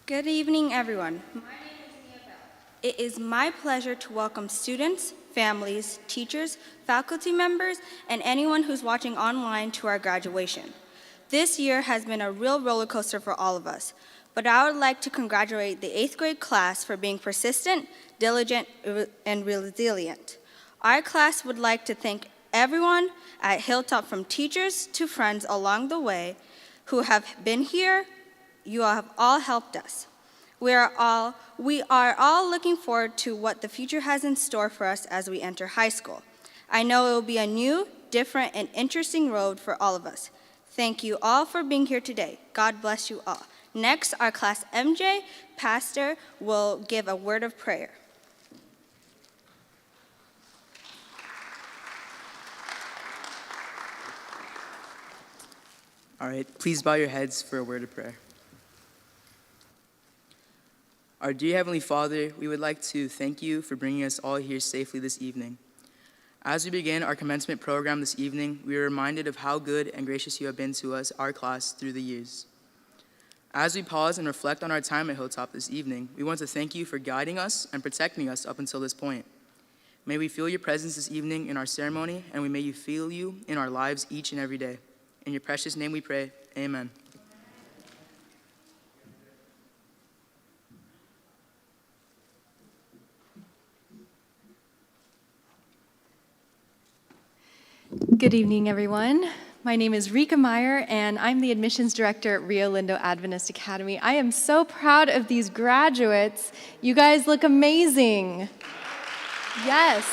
Good evening, everyone. My name is Nia Bell. It is my pleasure to welcome students, families, teachers, faculty members, and anyone who's watching online to our graduation. This year has been a real roller coaster for all of us, but I would like to congratulate the 8th grade class for being persistent, diligent, and resilient. Our class would like to thank everyone at Hilltop, from teachers to friends along the way, who have been here. You all have all helped us. We are all looking forward to what the future has in store for us as we enter high school. I know it will be a new, different, and interesting road for all of us. Thank you all for being here today. God bless you all. Next, our class MJ pastor will give a word of prayer. All right, please bow your heads for a word of prayer. Our dear Heavenly Father, we would like to thank you for bringing us all here safely this evening. As we begin our commencement program this evening, we are reminded of how good and gracious you have been to us, our class, through the years. As we pause and reflect on our time at Hilltop this evening, we want to thank you for guiding us and protecting us up until this point. May we feel your presence this evening in our ceremony, and may you feel you in our lives each and every day. In your precious name we pray, amen. Good evening, everyone. My name is Rika Meyer, and I'm the admissions director at Rio Lindo Adventist Academy. I am so proud of these graduates. You guys look amazing. Yes.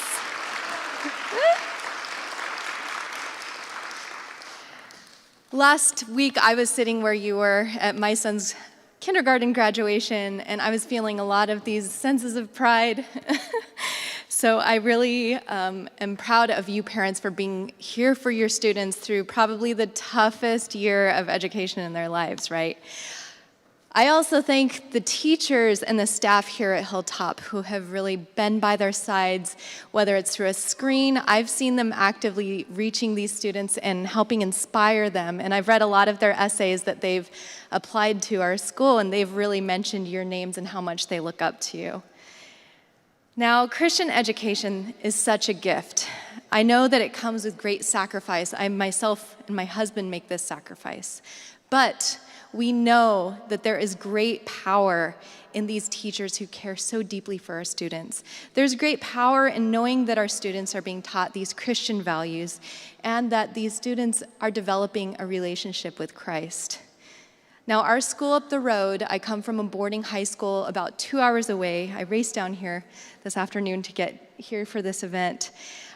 Last week, I was sitting where you were at my son's kindergarten graduation, and I was feeling a lot of these senses of pride. So I really am proud of you parents for being here for your students through probably the toughest year of education in their lives, right? I also thank the teachers and the staff here at Hilltop who have really been by their sides, whether it's through a screen. I've seen them actively reaching these students and helping inspire them. And I've read a lot of their essays that they've applied to our school, and they've really mentioned your names and how much they look up to you. Now, Christian education is such a gift. I know that it comes with great sacrifice. I myself and my husband make this sacrifice. But we know that there is great power in these teachers who care so deeply for our students. There's great power in knowing that our students are being taught these Christian values and that these students are developing a relationship with Christ. Now, our school up the road, I come from a boarding high school about 2 hours away. I raced down here this afternoon to get here for this event.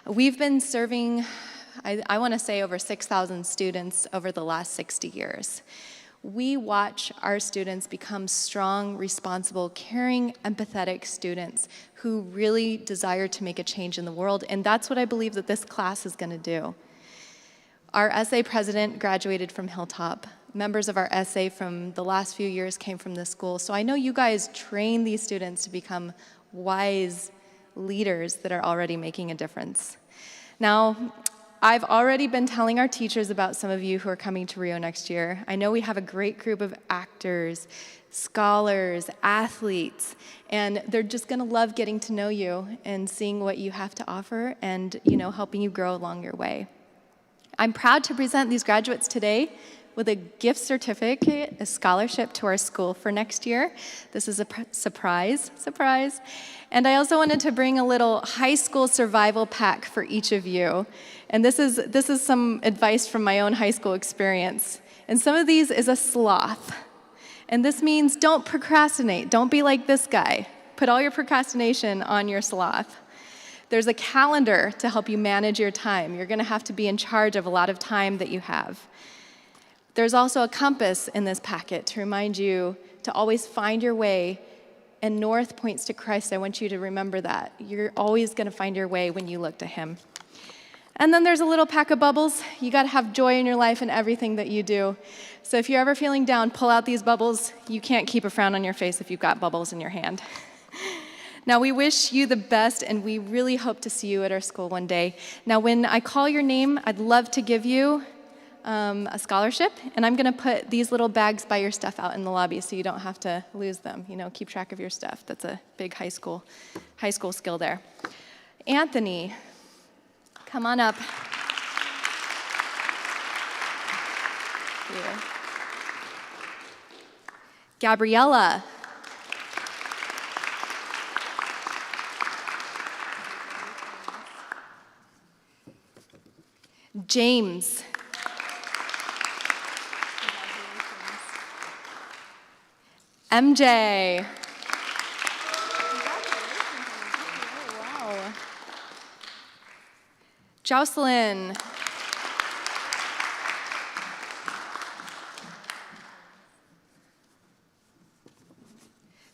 We've been serving, I want to say, over 6,000 students over the last 60 years. We watch our students become strong, responsible, caring, empathetic students who really desire to make a change in the world, and that's what I believe that this class is going to do. Our SA president graduated from Hilltop. Members of our SA from the last few years came from this school. So I know you guys train these students to become wise leaders that are already making a difference. Now, I've already been telling our teachers about some of you who are coming to Rio next year. I know we have a great group of actors, scholars, athletes, and they're just gonna love getting to know you and seeing what you have to offer and, helping you grow along your way. I'm proud to present these graduates today with a gift certificate, a scholarship to our school for next year. This is a surprise. And I also wanted to bring a little high school survival pack for each of you. And this is some advice from my own high school experience. And some of these is a sloth. And this means don't procrastinate. Don't be like this guy. Put all your procrastination on your sloth. There's a calendar to help you manage your time. You're gonna have to be in charge of a lot of time that you have. There's also a compass in this packet to remind you to always find your way, and north points to Christ. I want you to remember that. You're always going to find your way when you look to him. And then there's a little pack of bubbles. You got to have joy in your life and everything that you do. So if you're ever feeling down, pull out these bubbles. You can't keep a frown on your face if you've got bubbles in your hand. Now, we wish you the best, and we really hope to see you at our school one day. Now, when I call your name, I'd love to give you a scholarship, and I'm going to put these little bags by your stuff out in the lobby so you don't have to lose them. You know, keep track of your stuff. That's a big high school skill there. Anthony, come on up. Here. Gabriella. James. MJ. Wow. Jocelyn.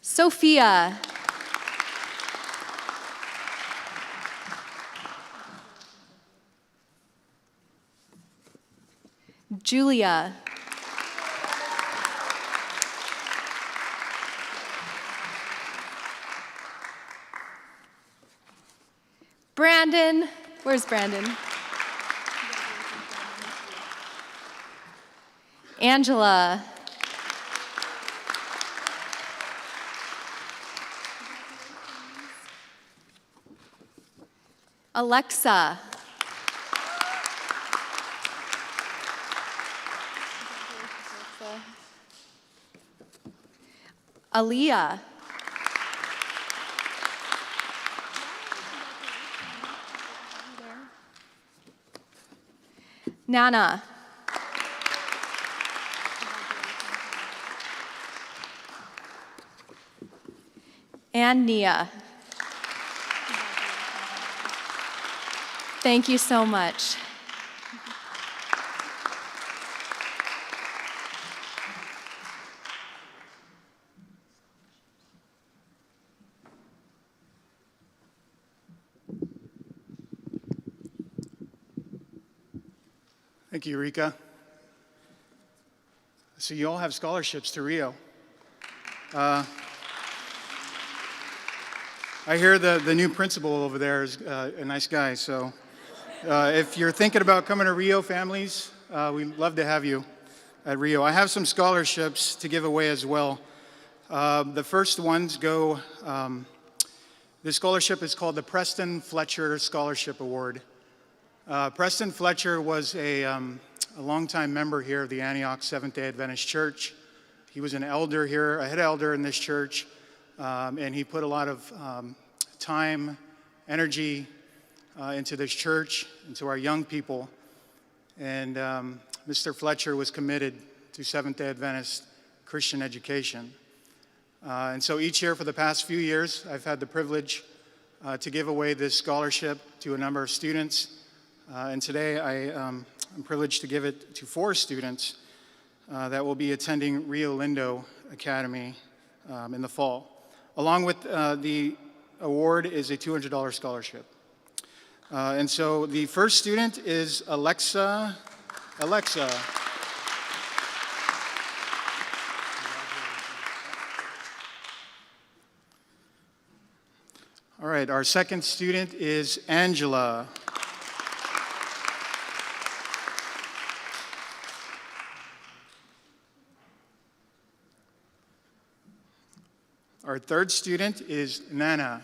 Sophia. Julia. Brandon. Where's Brandon? Angela. Alexa. Aaliyah. Nana. And Nia. Thank you so much. Thank you, Rika. So you all have scholarships to Rio. I hear the new principal over there is a nice guy, so if you're thinking about coming to Rio, families, we'd love to have you at Rio. I have some scholarships to give away as well. The first ones go, this scholarship is called the Preston Fletcher Scholarship Award. Preston Fletcher was a longtime member here of the Antioch Seventh-day Adventist Church. He was an elder here, a head elder in this church, and he put a lot of time, energy into this church, into our young people. And Mr. Fletcher was committed to Seventh-day Adventist Christian education. And so each year for the past few years, I've had the privilege to give away this scholarship to a number of students. And today I'm privileged to give it to 4 students that will be attending Rio Lindo Academy in the fall. Along with the award is a $200 scholarship. And so the first student is Alexa. All right, our second student is Angela. Our third student is Nana.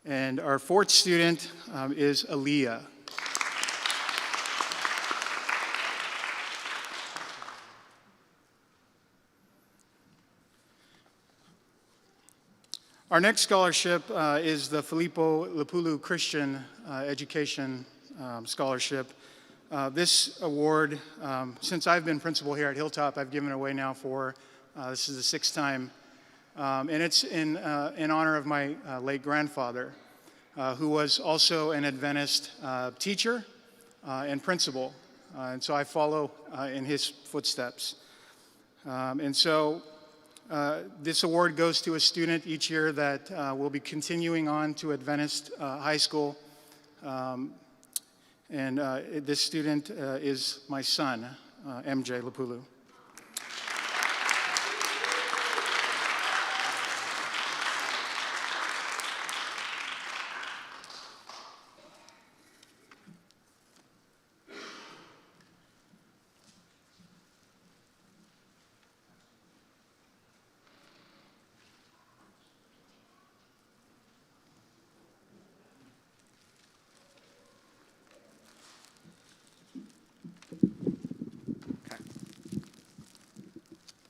And our fourth student is Aaliyah. Our next scholarship is the Filippo Lapulu Christian Education Scholarship. This award, since I've been principal here at Hilltop, I've given away now for, this is the 6th time, and it's in honor of my late grandfather, who was also an Adventist teacher and principal, and so I follow in his footsteps. And so this award goes to a student each year that will be continuing on to Adventist high school. And this student is my son, MJ Lapulu.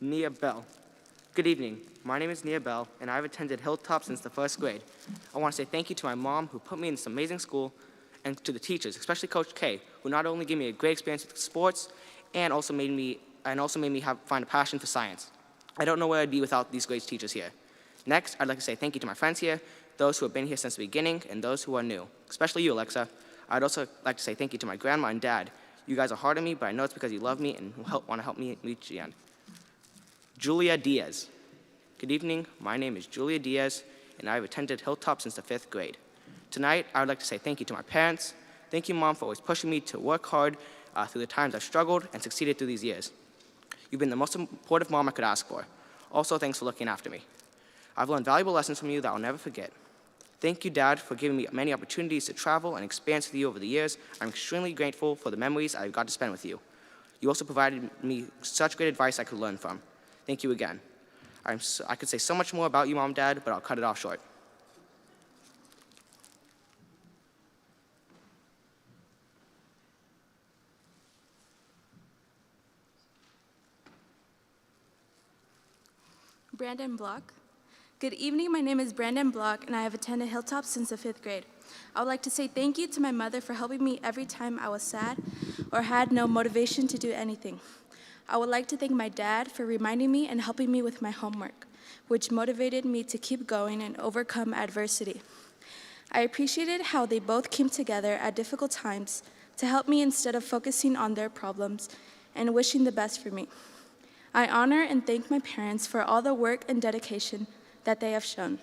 Nia Bell. Good evening. My name is Nia Bell, and I've attended Hilltop since the first grade. I want to say thank you to my mom, who put me in this amazing school, and to the teachers, especially Coach K, who not only gave me a great experience with sports, and also made me find a passion for science. I don't know where I'd be without these great teachers here. Next, I'd like to say thank you to my friends here, those who have been here since the beginning, and those who are new, especially you, Alexa. I'd also like to say thank you to my grandma and dad. You guys are hard on me, but I know it's because you love me and want to help me reach the end. Julia Diaz. Good evening. My name is Julia Diaz, and I've attended Hilltop since the 5th grade. Tonight, I would like to say thank you to my parents. Thank you, Mom, for always pushing me to work hard through the times I've struggled and succeeded through these years. You've been the most supportive mom I could ask for. Also, thanks for looking after me. I've learned valuable lessons from you that I'll never forget. Thank you, Dad, for giving me many opportunities to travel and experience with you over the years. I'm extremely grateful for the memories I've got to spend with you. You also provided me such great advice I could learn from. Thank you again. I could say so much more about you, Mom and Dad, but I'll cut it off short. Brandon Block. Good evening, my name is Brandon Block, and I have attended Hilltop since the 5th grade. I would like to say thank you to my mother for helping me every time I was sad or had no motivation to do anything. I would like to thank my dad for reminding me and helping me with my homework, which motivated me to keep going and overcome adversity. I appreciated how they both came together at difficult times to help me instead of focusing on their problems and wishing the best for me. I honor and thank my parents for all the work and dedication that they have shown.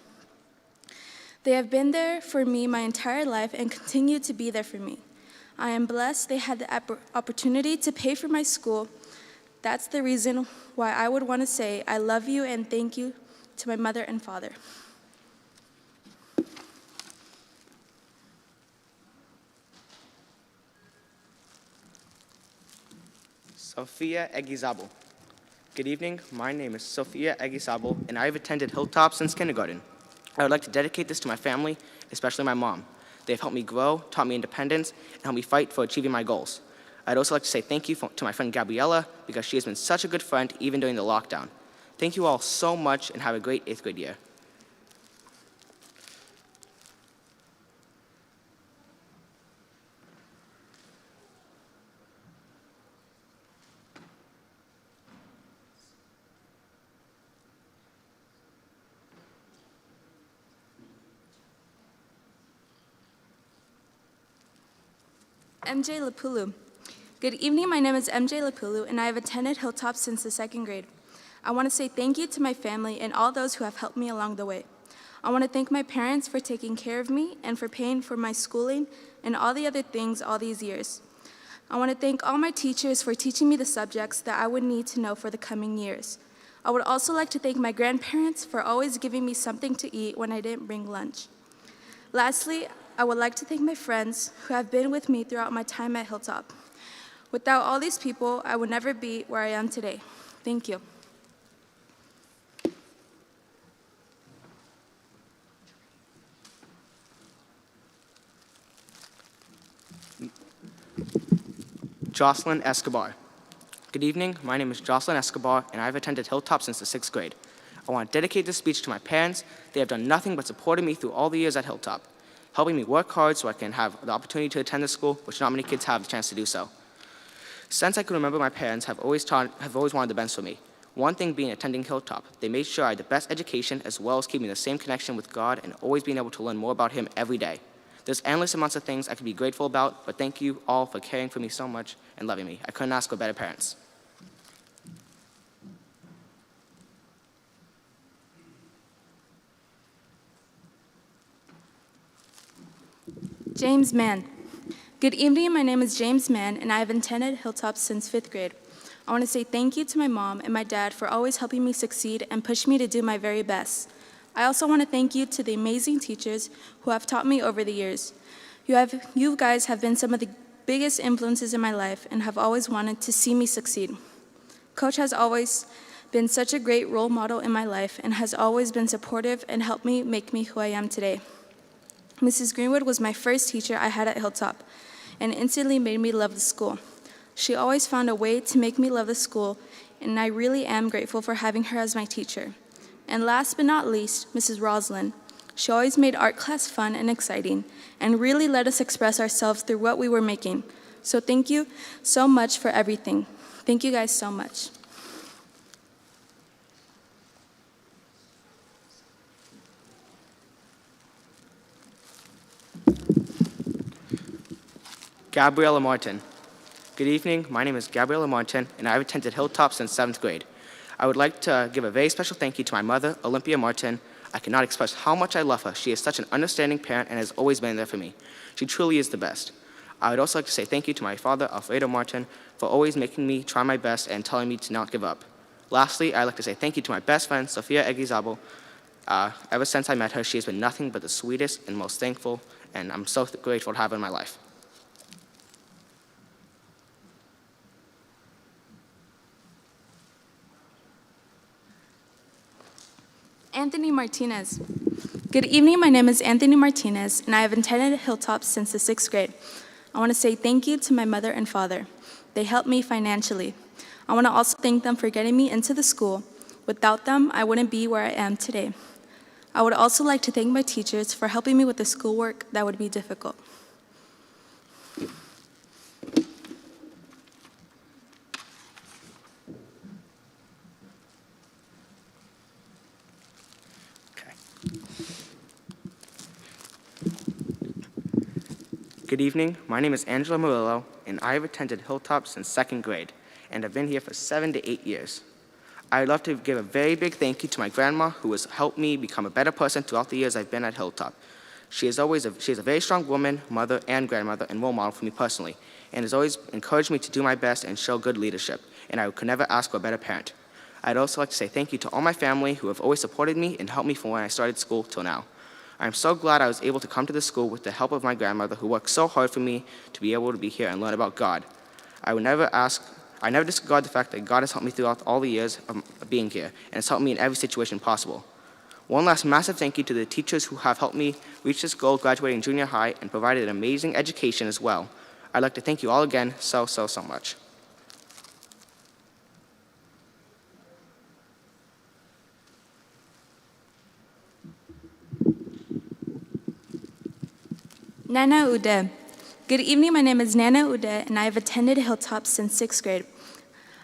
They have been there for me my entire life and continue to be there for me. I am blessed they had the opportunity to pay for my school. That's the reason why I would want to say I love you and thank you to my mother and father. Sophia Eguizabal. Good evening. My name is Sophia Eguizabal, and I have attended Hilltop since kindergarten. I would like to dedicate this to my family, especially my mom. They have helped me grow, taught me independence, and helped me fight for achieving my goals. I'd also like to say thank you to my friend Gabriella, because she has been such a good friend even during the lockdown. Thank you all so much, and have a great 8th grade year. MJ Lapulu. Good evening, my name is MJ Lapulu, and I have attended Hilltop since the 2nd grade. I want to say thank you to my family and all those who have helped me along the way. I want to thank my parents for taking care of me and for paying for my schooling and all the other things all these years. I want to thank all my teachers for teaching me the subjects that I would need to know for the coming years. I would also like to thank my grandparents for always giving me something to eat when I didn't bring lunch. Lastly, I would like to thank my friends who have been with me throughout my time at Hilltop. Without all these people, I would never be where I am today. Thank you. Jocelyn Escobar. Good evening. My name is Jocelyn Escobar, and I've attended Hilltop since the 6th grade. I want to dedicate this speech to my parents. They have done nothing but supported me through all the years at Hilltop, helping me work hard so I can have the opportunity to attend the school, which not many kids have the chance to do so. Since I can remember, my parents have always wanted the best for me. One thing being attending Hilltop. They made sure I had the best education as well as keeping the same connection with God and always being able to learn more about Him every day. There's endless amounts of things I could be grateful about, but thank you all for caring for me so much and loving me. I couldn't ask for better parents. James Mann. Good evening, my name is James Mann, and I have attended Hilltop since 5th grade. I want to say thank you to my mom and my dad for always helping me succeed and push me to do my very best. I also want to thank you to the amazing teachers who have taught me over the years. You guys have been some of the biggest influences in my life and have always wanted to see me succeed. Coach has always been such a great role model in my life and has always been supportive and helped me make me who I am today. Mrs. Greenwood was my first teacher I had at Hilltop and instantly made me love the school. She always found a way to make me love the school and I really am grateful for having her as my teacher. And last but not least, Mrs. Roslyn. She always made art class fun and exciting, and really let us express ourselves through what we were making. So thank you so much for everything. Thank you guys so much. Gabriella Martin. Good evening, my name is Gabriella Martin, and I've attended Hilltop since 7th grade. I would like to give a very special thank you to my mother, Olympia Martin. I cannot express how much I love her. She is such an understanding parent and has always been there for me. She truly is the best. I would also like to say thank you to my father, Alfredo Martin, for always making me try my best and telling me to not give up. Lastly, I'd like to say thank you to my best friend, Sofia Eguizabal. Ever since I met her, she has been nothing but the sweetest and most thankful, and I'm so grateful to have her in my life. Anthony Martinez. Good evening, my name is Anthony Martinez, and I have attended Hilltop since the 6th grade. I want to say thank you to my mother and father. They helped me financially. I want to also thank them for getting me into the school. Without them, I wouldn't be where I am today. I would also like to thank my teachers for helping me with the schoolwork that would be difficult. Good evening, my name is Angela Murillo, and I have attended Hilltop since 2nd grade, and I've been here for 7 to 8 years. I'd love to give a very big thank you to my grandma, who has helped me become a better person throughout the years I've been at Hilltop. She is a very strong woman, mother, and grandmother, and role model for me personally, and has always encouraged me to do my best and show good leadership, and I could never ask for a better parent. I'd also like to say thank you to all my family who have always supported me and helped me from when I started school till now. I'm so glad I was able to come to this school with the help of my grandmother, who worked so hard for me to be able to be here and learn about God. I never disregard the fact that God has helped me throughout all the years of being here and has helped me in every situation possible. One last massive thank you to the teachers who have helped me reach this goal graduating junior high and provided an amazing education as well. I'd like to thank you all again so much. Nana Ude. Good evening, my name is Nana Ude, and I have attended Hilltop since 6th grade.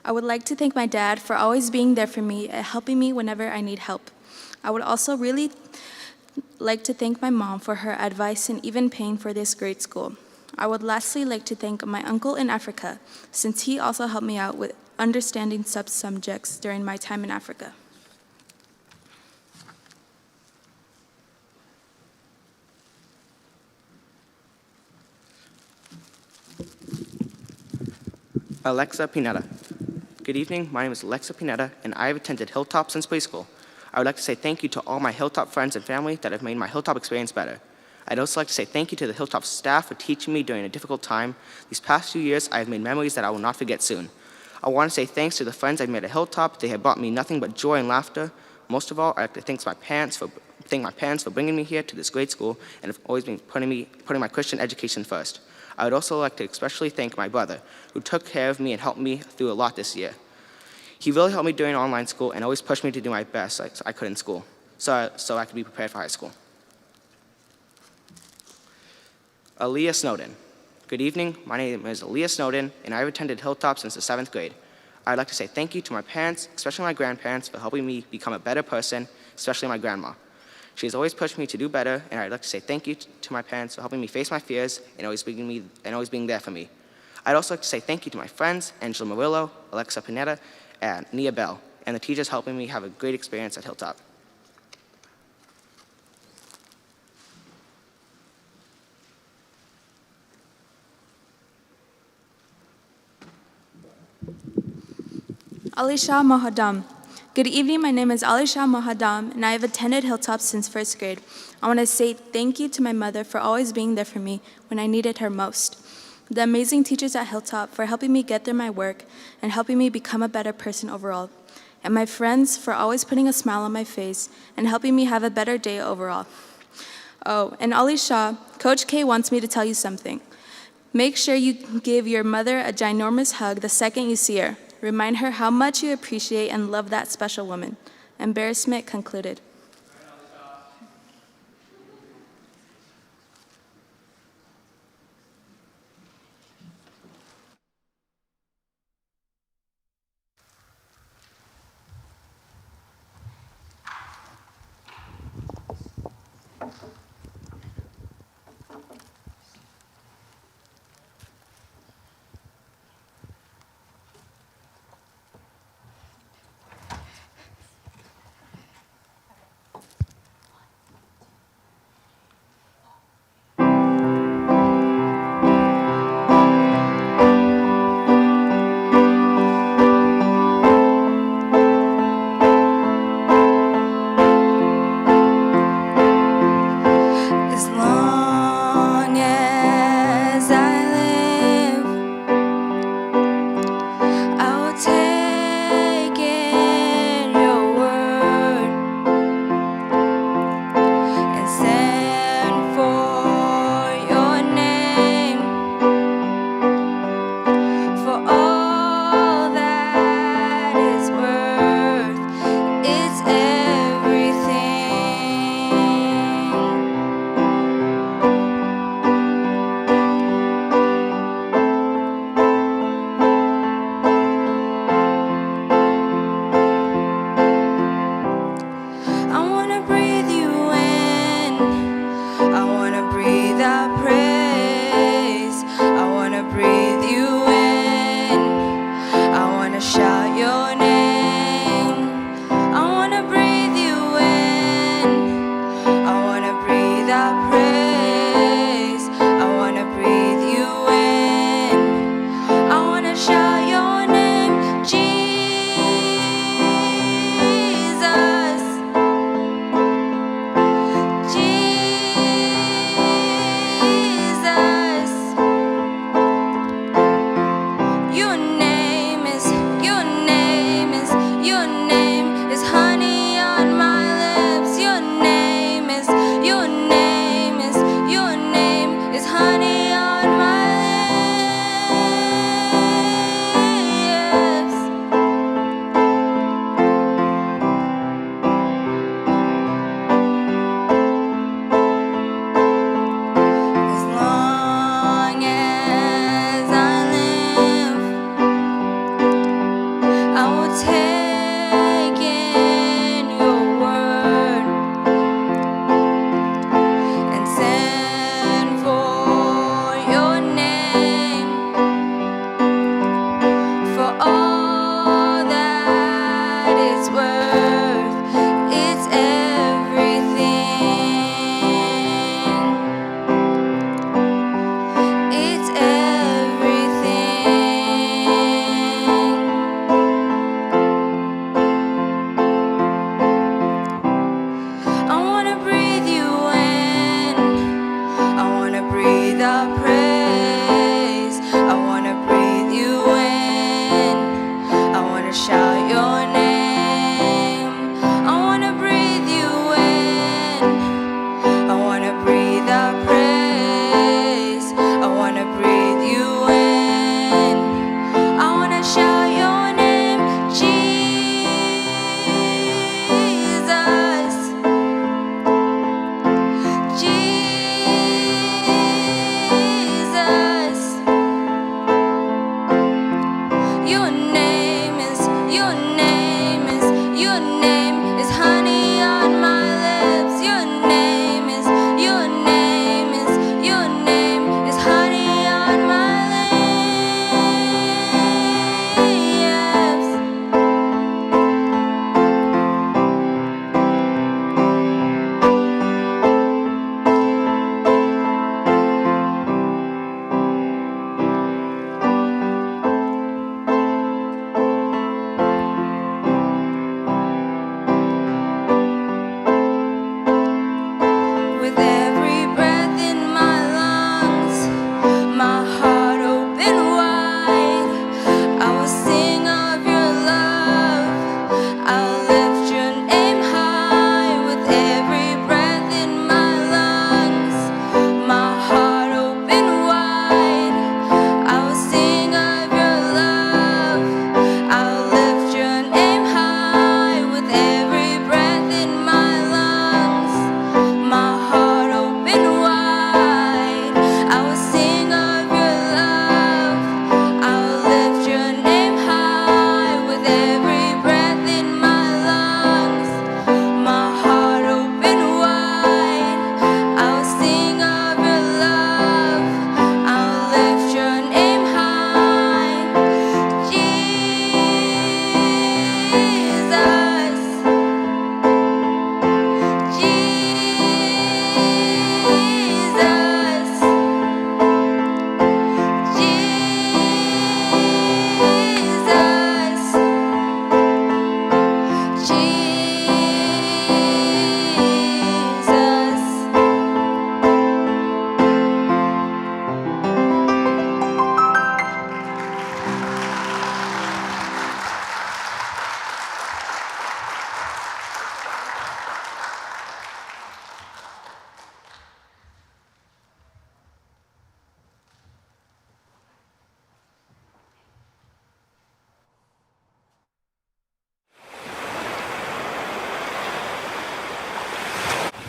I would like to thank my dad for always being there for me and helping me whenever I need help. I would also really like to thank my mom for her advice and even paying for this great school. I would lastly like to thank my uncle in Africa, since he also helped me out with understanding subjects during my time in Africa. Alexa Pineda. Good evening, my name is Alexa Pineda, and I have attended Hilltop since preschool. I would like to say thank you to all my Hilltop friends and family that have made my Hilltop experience better. I'd also like to say thank you to the Hilltop staff for teaching me during a difficult time. These past few years, I have made memories that I will not forget soon. I want to say thanks to the friends I've made at Hilltop. They have brought me nothing but joy and laughter. Most of all, I'd like to thank my parents for bringing me here to this great school and have always been putting my Christian education first. I would also like to especially thank my brother, who took care of me and helped me through a lot this year. He really helped me during online school and always pushed me to do my best I could in school, so I could be prepared for high school. Aaliyah Snowden. Good evening, my name is Aaliyah Snowden, and I've attended Hilltop since the 7th grade. I'd like to say thank you to my parents, especially my grandparents, for helping me become a better person, especially my grandma. She has always pushed me to do better, and I'd like to say thank you to my parents for helping me face my fears and always being there for me. I'd also like to say thank you to my friends, Angela Murillo, Alexa Pineda, and Nia Bell, and the teachers helping me have a great experience at Hilltop. Alisha Mohadam. Good evening, my name is Alisha Mohadam, and I have attended Hilltop since 1st grade. I want to say thank you to my mother for always being there for me when I needed her most. The amazing teachers at Hilltop for helping me get through my work and helping me become a better person overall. And my friends for always putting a smile on my face and helping me have a better day overall. Oh, and Alisha, Coach K wants me to tell you something. Make sure you give your mother a ginormous hug the second you see her. Remind her how much you appreciate and love that special woman. Embarrassment concluded.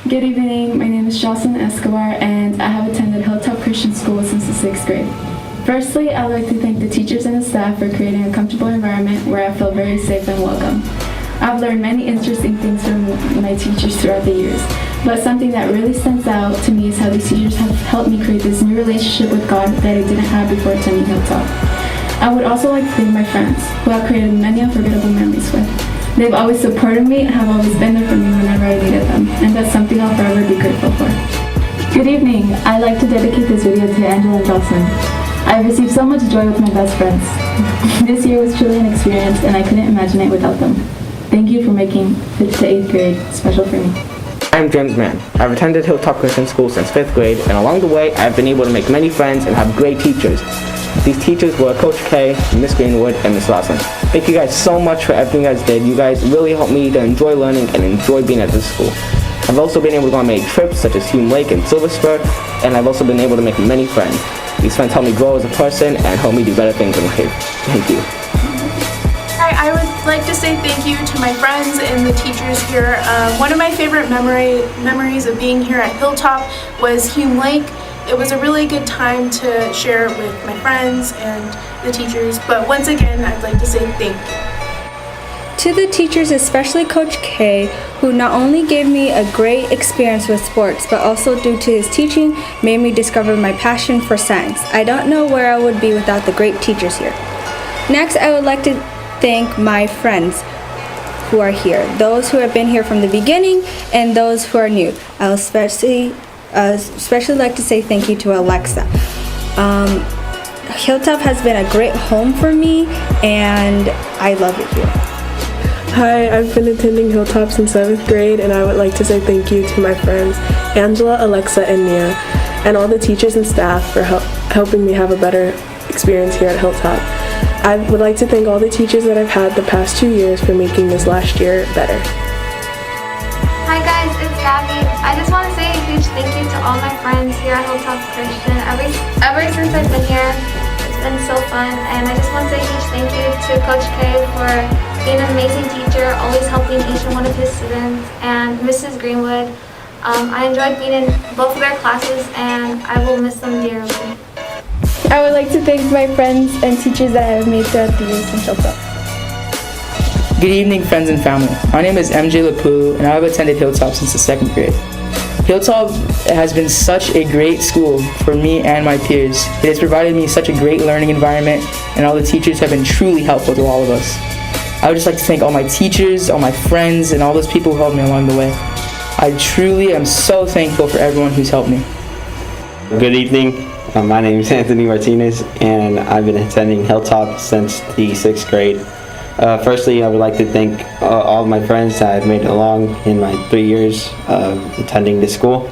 Good evening, my name is Jocelyn Escobar and I have attended Hilltop Christian School since the 6th grade. Firstly, I'd like to thank the teachers and the staff for creating a comfortable environment where I feel very safe and welcome. I've learned many interesting things from my teachers throughout the years, but something that really stands out to me is how these teachers have helped me create this new relationship with God that I didn't have before attending Hilltop. I would also like to thank my friends, who I've created many unforgettable memories with. They've always supported me and have always been there for me whenever I needed them, and that's something I'll forever be grateful for. Good evening. I'd like to dedicate this video to Angela and Jocelyn. I've received so much joy with my best friends. This year was truly an experience, and I couldn't imagine it without them. Thank you for making 5th to 8th grade special for me. I'm James Mann. I've attended Hilltop Christian School since 5th grade, and along the way, I've been able to make many friends and have great teachers. These teachers were Coach K, Miss Greenwood, and Miss Lawson. Thank you guys so much for everything you guys did. You guys really helped me to enjoy learning and enjoy being at this school. I've also been able to go on many trips, such as Hume Lake and Silver Spur, and I've also been able to make many friends. These friends helped me grow as a person and helped me do better things in life. Thank you. Hi, I would like to say thank you to my friends and the teachers here. One of my favorite memories of being here at Hilltop was Hume Lake. It was a really good time to share with my friends and the teachers, but once again, I'd like to say thank you. To the teachers, especially Coach K, who not only gave me a great experience with sports, but also due to his teaching, made me discover my passion for science. I don't know where I would be without the great teachers here. Next, I would like to thank my friends who are here, those who have been here from the beginning and those who are new. I would especially like to say thank you to Alexa. Hilltop has been a great home for me and I love it here. Hi, I've been attending Hilltop since 7th grade and I would like to say thank you to my friends Angela, Alexa, and Nia, and all the teachers and staff for helping me have a better experience here at Hilltop. I would like to thank all the teachers that I've had the past 2 years for making this last year better. Hi guys, it's Gabby. I just want to say a huge thank you to all my friends here at Hilltop Christian. Ever since I've been here, it's been so fun, and I just want to say a huge thank you to Coach K for being an amazing teacher, always helping each one of his students, and Mrs. Greenwood. I enjoyed being in both of their classes, and I will miss them dearly. I would like to thank my friends and teachers that I have made throughout the years in Hilltop. Good evening, friends and family. My name is MJ Lapulu, and I have attended Hilltop since the 2nd grade. Hilltop has been such a great school for me and my peers. It has provided me such a great learning environment, and all the teachers have been truly helpful to all of us. I would just like to thank all my teachers, all my friends, and all those people who helped me along the way. I truly am so thankful for everyone who's helped me. Good evening. My name is Anthony Martinez, and I've been attending Hilltop since the 6th grade. Firstly, I would like to thank all of my friends that I've made along in my 3 years of attending this school.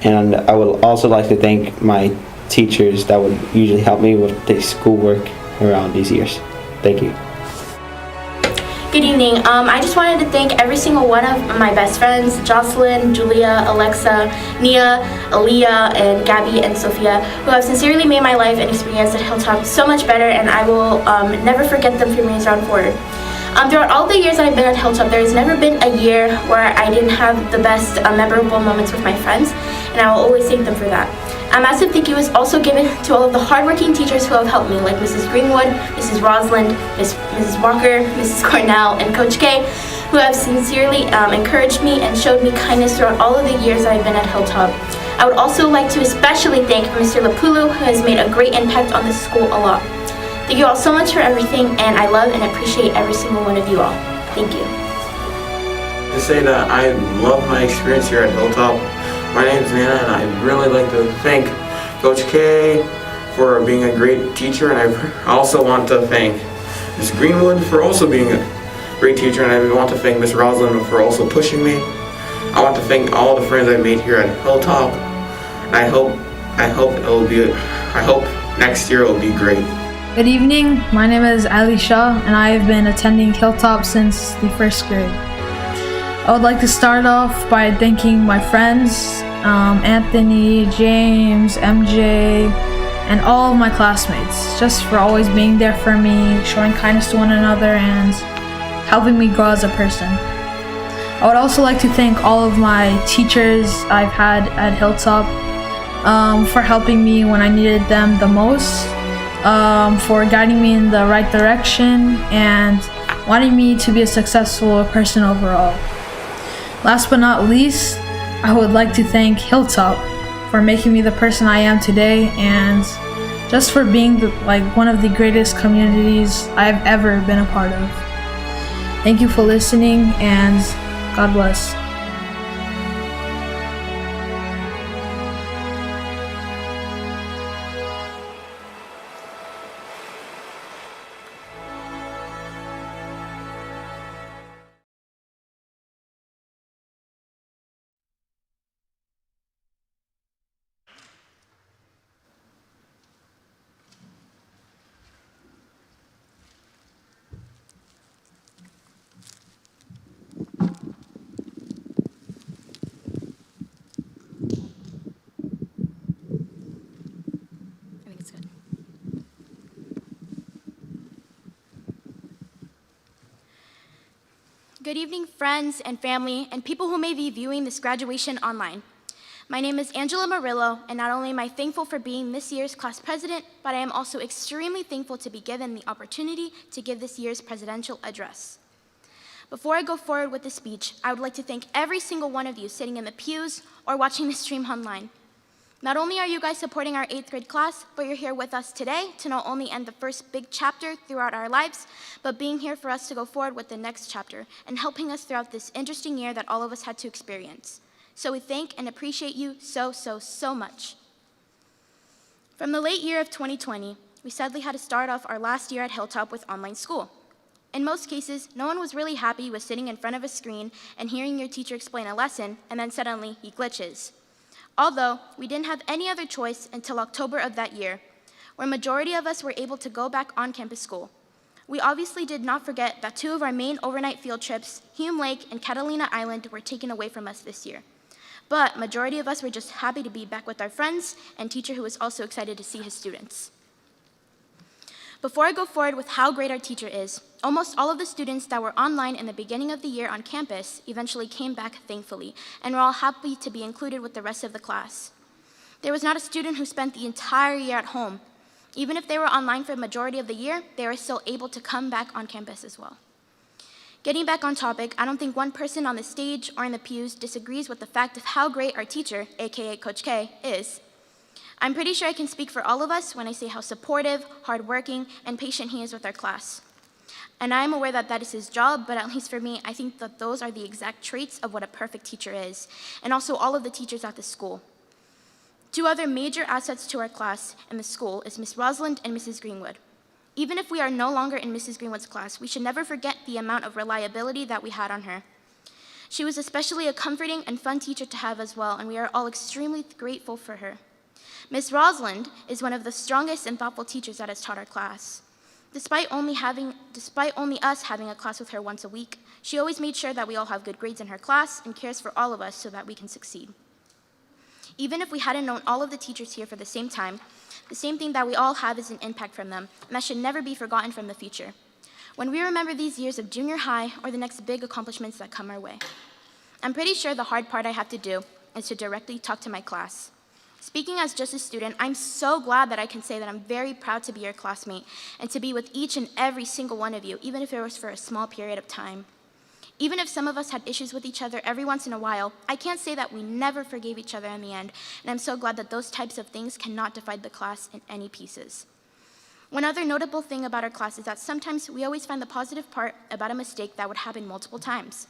And I would also like to thank my teachers that would usually help me with the schoolwork around these years. Thank you. Good evening. I just wanted to thank every single one of my best friends, Jocelyn, Julia, Alexa, Nia, Aaliyah, and Gabby and Sophia, who have sincerely made my life and experience at Hilltop so much better, and I will never forget them from years on forward. Throughout all the years that I've been at Hilltop, there has never been a year where I didn't have the best memorable moments with my friends, and I will always thank them for that. A massive thank you is also given to all of the hardworking teachers who have helped me, like Mrs. Greenwood, Mrs. Rosalind, Mrs. Walker, Mrs. Cornell, and Coach K, who have sincerely encouraged me and showed me kindness throughout all of the years that I've been at Hilltop. I would also like to especially thank Mr. Lapulu, who has made a great impact on this school a lot. Thank you all so much for everything, and I love and appreciate every single one of you all. Thank you. To say that I love my experience here at Hilltop. My name is Nana, and I'd really like to thank Coach K for being a great teacher, and I also want to thank Ms. Greenwood for also being a great teacher, and I want to thank Ms. Rosalind for also pushing me. I want to thank all the friends I made here at Hilltop. I hope next year it will be great. Good evening, my name is Ali Shah, and I have been attending Hilltop since the 1st grade. I would like to start off by thanking my friends, Anthony, James, MJ, and all of my classmates, just for always being there for me, showing kindness to one another, and helping me grow as a person. I would also like to thank all of my teachers I've had at Hilltop for helping me when I needed them the most, for guiding me in the right direction, and wanting me to be a successful person overall. Last but not least, I would like to thank Hilltop for making me the person I am today, and just for being one of the greatest communities I've ever been a part of. Thank you for listening, and God bless. I think it's good. Good evening, friends and family, and people who may be viewing this graduation online. My name is Angela Murillo, and not only am I thankful for being this year's class president, but I am also extremely thankful to be given the opportunity to give this year's presidential address. Before I go forward with the speech, I would like to thank every single one of you sitting in the pews or watching the stream online. Not only are you guys supporting our 8th grade class, but you're here with us today to not only end the first big chapter throughout our lives, but being here for us to go forward with the next chapter and helping us throughout this interesting year that all of us had to experience. So we thank and appreciate you so, so, so much. From the late year of 2020, we sadly had to start off our last year at Hilltop with online school. In most cases, no one was really happy with sitting in front of a screen and hearing your teacher explain a lesson, and then suddenly he glitches. Although, we didn't have any other choice until October of that year, where majority of us were able to go back on campus school. We obviously did not forget that 2 of our main overnight field trips, Hume Lake and Catalina Island, were taken away from us this year. But majority of us were just happy to be back with our friends and teacher who was also excited to see his students. Before I go forward with how great our teacher is, almost all of the students that were online in the beginning of the year on campus eventually came back, thankfully, and were all happy to be included with the rest of the class. There was not a student who spent the entire year at home. Even if they were online for the majority of the year, they were still able to come back on campus as well. Getting back on topic, I don't think one person on the stage or in the pews disagrees with the fact of how great our teacher, aka Coach K, is. I'm pretty sure I can speak for all of us when I say how supportive, hardworking, and patient he is with our class. And I am aware that that is his job, but at least for me, I think that those are the exact traits of what a perfect teacher is, and also all of the teachers at the school. 2 other major assets to our class and the school is Miss Rosalind and Mrs. Greenwood. Even if we are no longer in Mrs. Greenwood's class, we should never forget the amount of reliability that we had on her. She was especially a comforting and fun teacher to have as well, and we are all extremely grateful for her. Miss Rosalind is one of the strongest and thoughtful teachers that has taught our class. Despite only us having a class with her once a week, she always made sure that we all have good grades in her class and cares for all of us so that we can succeed. Even if we hadn't known all of the teachers here for the same time, the same thing that we all have is an impact from them, and that should never be forgotten from the future. When we remember these years of junior high or the next big accomplishments that come our way. I'm pretty sure the hard part I have to do is to directly talk to my class. Speaking as just a student, I'm so glad that I can say that I'm very proud to be your classmate and to be with each and every single one of you, even if it was for a small period of time. Even if some of us had issues with each other every once in a while, I can't say that we never forgave each other in the end, and I'm so glad that those types of things cannot divide the class in any pieces. One other notable thing about our class is that sometimes we always find the positive part about a mistake that would happen multiple times.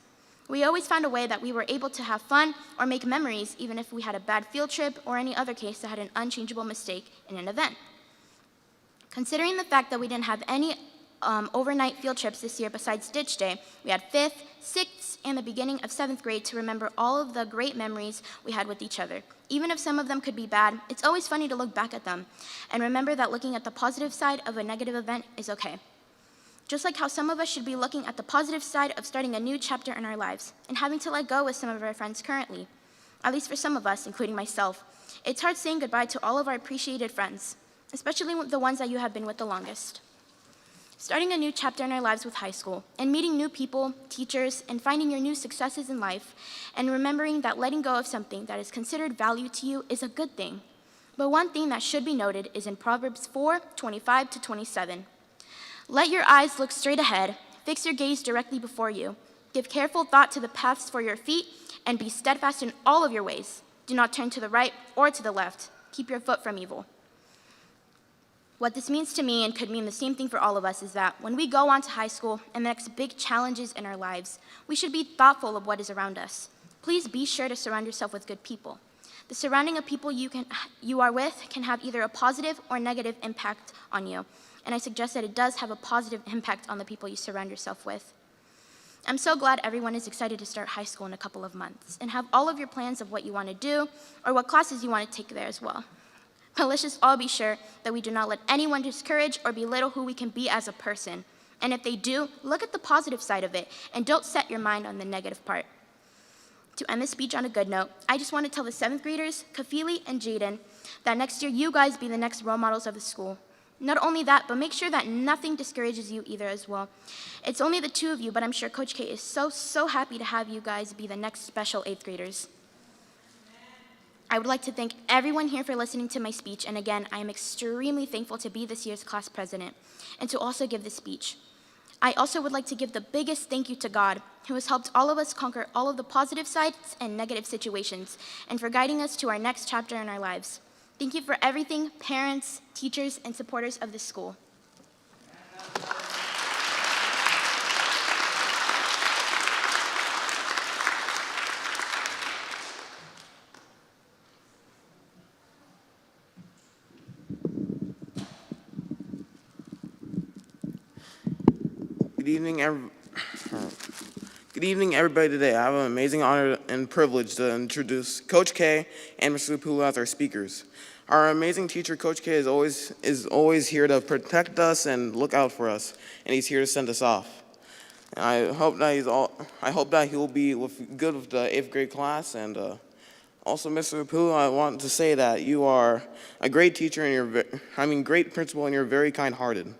We always found a way that we were able to have fun or make memories, even if we had a bad field trip or any other case that had an unchangeable mistake in an event. Considering the fact that we didn't have any overnight field trips this year besides Ditch Day, we had 5th, 6th, and the beginning of 7th grade to remember all of the great memories we had with each other. Even if some of them could be bad, it's always funny to look back at them and remember that looking at the positive side of a negative event is okay. Just like how some of us should be looking at the positive side of starting a new chapter in our lives and having to let go with some of our friends currently. At least for some of us, including myself. It's hard saying goodbye to all of our appreciated friends, especially the ones that you have been with the longest. Starting a new chapter in our lives with high school, and meeting new people, teachers, and finding your new successes in life, and remembering that letting go of something that is considered value to you is a good thing. But one thing that should be noted is in Proverbs 4:25-27. Let your eyes look straight ahead, fix your gaze directly before you, give careful thought to the paths for your feet, and be steadfast in all of your ways. Do not turn to the right or to the left. Keep your foot from evil. What this means to me, and could mean the same thing for all of us, is that when we go on to high school and the next big challenges in our lives, we should be thoughtful of what is around us. Please be sure to surround yourself with good people. The surrounding of people you are with can have either a positive or negative impact on you, and I suggest that it does have a positive impact on the people you surround yourself with. I'm so glad everyone is excited to start high school in a couple of months and have all of your plans of what you want to do or what classes you want to take there as well. But let's just all be sure that we do not let anyone discourage or belittle who we can be as a person. And if they do, look at the positive side of it and don't set your mind on the negative part. To end this speech on a good note, I just want to tell the 7th graders, Kafili and Jaden, that next year you guys be the next role models of the school. Not only that, but make sure that nothing discourages you either as well. It's only the 2 of you, but I'm sure Coach K is so happy to have you guys be the next special 8th graders. I would like to thank everyone here for listening to my speech, and again, I am extremely thankful to be this year's class president and to also give this speech. I also would like to give the biggest thank you to God, who has helped all of us conquer all of the positive sides and negative situations, and for guiding us to our next chapter in our lives. Thank you for everything, parents, teachers, and supporters of this school. Good evening, everybody. Today, I have an amazing honor and privilege to introduce Coach K and Mr. Pulu as our speakers. Our amazing teacher, Coach K, is always here to protect us and look out for us, and he's here to send us off. And I hope that he will be good with the 8th grade class. And also, Mr. Pulu, I want to say that you are a great teacher and great principal, and you're very kind-hearted.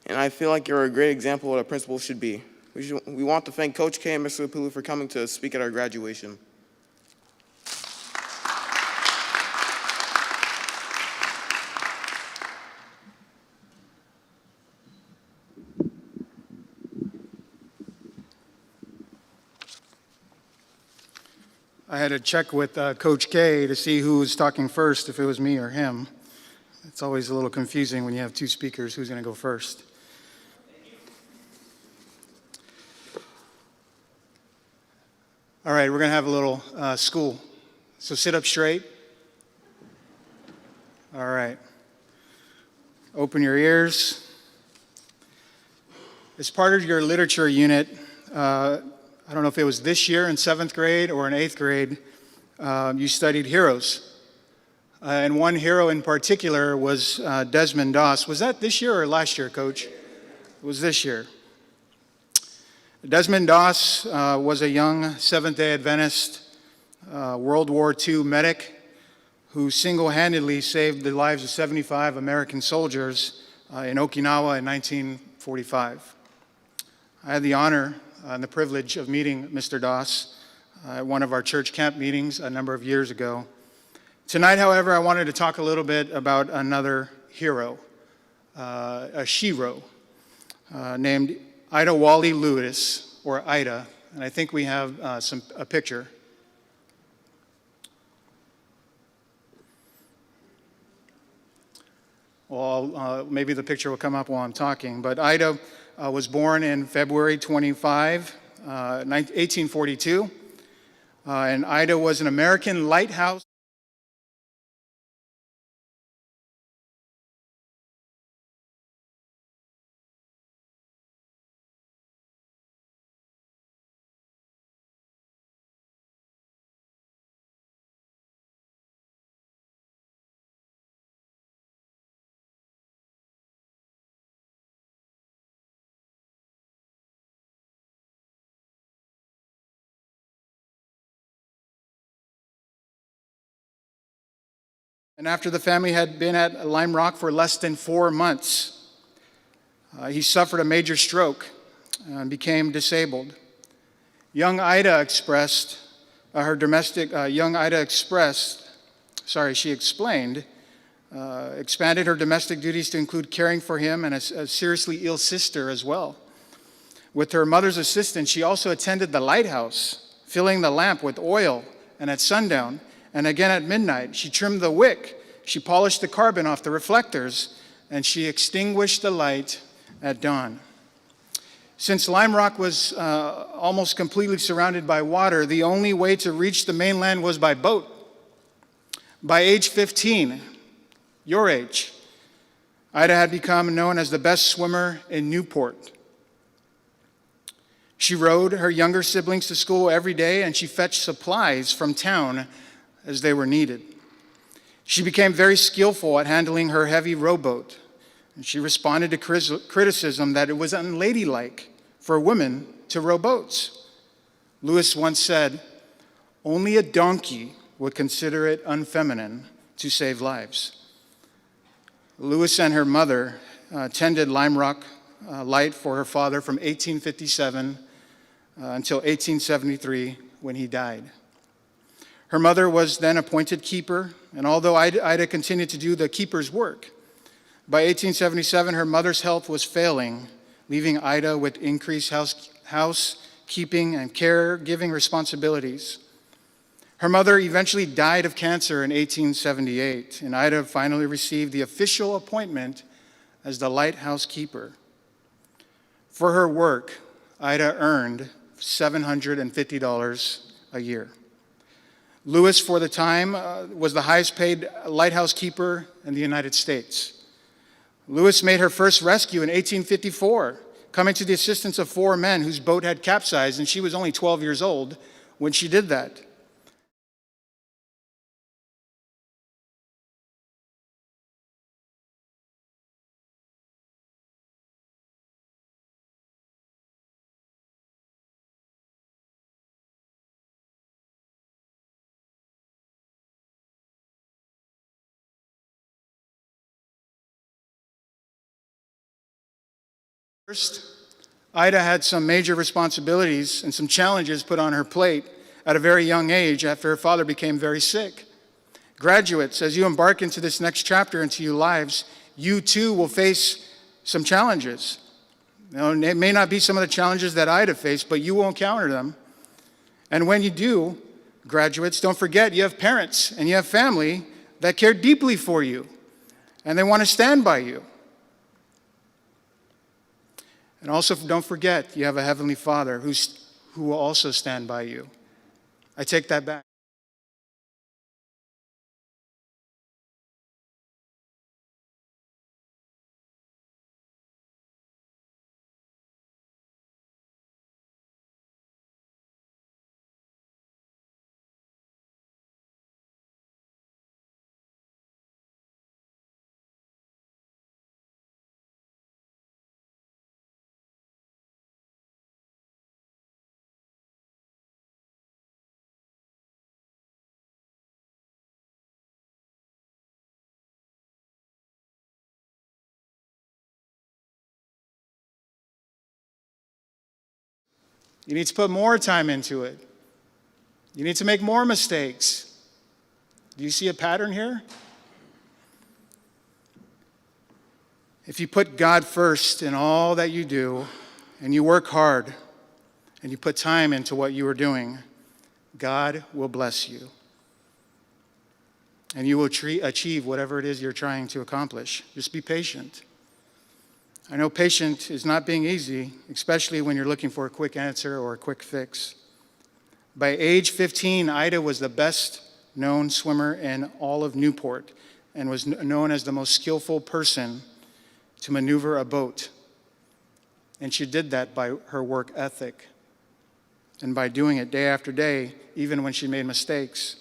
And I feel like you're a great example of what a principal should be. We want to thank Coach K and Mr. Pulu for coming to speak at our graduation. I had to check with Coach K to see who was talking first, if it was me or him. It's always a little confusing when you have 2 speakers, who's going to go first. All right, we're going to have a little school. So sit up straight. All right. Open your ears. As part of your literature unit, I don't know if it was this year in 7th grade or in 8th grade, you studied heroes. And one hero in particular was Desmond Doss. Was that this year or last year, Coach? It was this year. Desmond Doss was a young Seventh-day Adventist World War II medic who single-handedly saved the lives of 75 American soldiers in Okinawa in 1945. I had the honor and the privilege of meeting Mr. Doss at one of our church camp meetings a number of years ago. Tonight, however, I wanted to talk a little bit about another hero, a shero, named Ida Wally Lewis, or Ida, and I think we have a picture. Well, maybe the picture will come up while I'm talking, but Ida was born in February 25, 1842, and Ida was an American lighthouse and after the family had been at Lime Rock for less than 4 months, He suffered a major stroke and became disabled. Young Ida explained, expanded her domestic duties to include caring for him and a seriously ill sister as well. With her mother's assistance, she also attended the lighthouse, filling the lamp with oil, and at sundown, and again at midnight. She trimmed the wick, she polished the carbon off the reflectors, and she extinguished the light at dawn. Since Lime Rock was almost completely surrounded by water, the only way to reach the mainland was by boat. By age 15, your age, Ida had become known as the best swimmer in Newport. She rowed her younger siblings to school every day, and she fetched supplies from town as they were needed. She became very skillful at handling her heavy rowboat, and she responded to criticism that it was unladylike for women to row boats. Lewis once said, "Only a donkey would consider it unfeminine to save lives." Lewis and her mother attended Lime Rock Light for her father from 1857 until 1873 when he died. Her mother was then appointed keeper, and although Ida continued to do the keeper's work, by 1877 her mother's health was failing, leaving Ida with increased housekeeping and caregiving responsibilities. Her mother eventually died of cancer in 1878, and Ida finally received the official appointment as the lighthouse keeper. For her work, Ida earned $750 a year. Lewis, for the time, was the highest paid lighthouse keeper in the United States. Lewis made her first rescue in 1854, coming to the assistance of 4 men whose boat had capsized, and she was only 12 years old when she did that. First, Ida had some major responsibilities and some challenges put on her plate at a very young age after her father became very sick. Graduates, as you embark into this next chapter into your lives, you too will face some challenges. It may not be some of the challenges that Ida faced, but you will encounter them. And when you do, graduates, don't forget you have parents and you have family that care deeply for you, and they want to stand by you. And also, don't forget, you have a Heavenly Father who will also stand by you. I take that back. You need to put more time into it. You need to make more mistakes. Do you see a pattern here? If you put God first in all that you do, and you work hard, and you put time into what you are doing, God will bless you. And you will achieve whatever it is you're trying to accomplish. Just be patient. I know patient is not being easy, especially when you're looking for a quick answer or a quick fix. By age 15, Ida was the best known swimmer in all of Newport and was known as the most skillful person to maneuver a boat. And she did that by her work ethic and by doing it day after day, even when she made mistakes.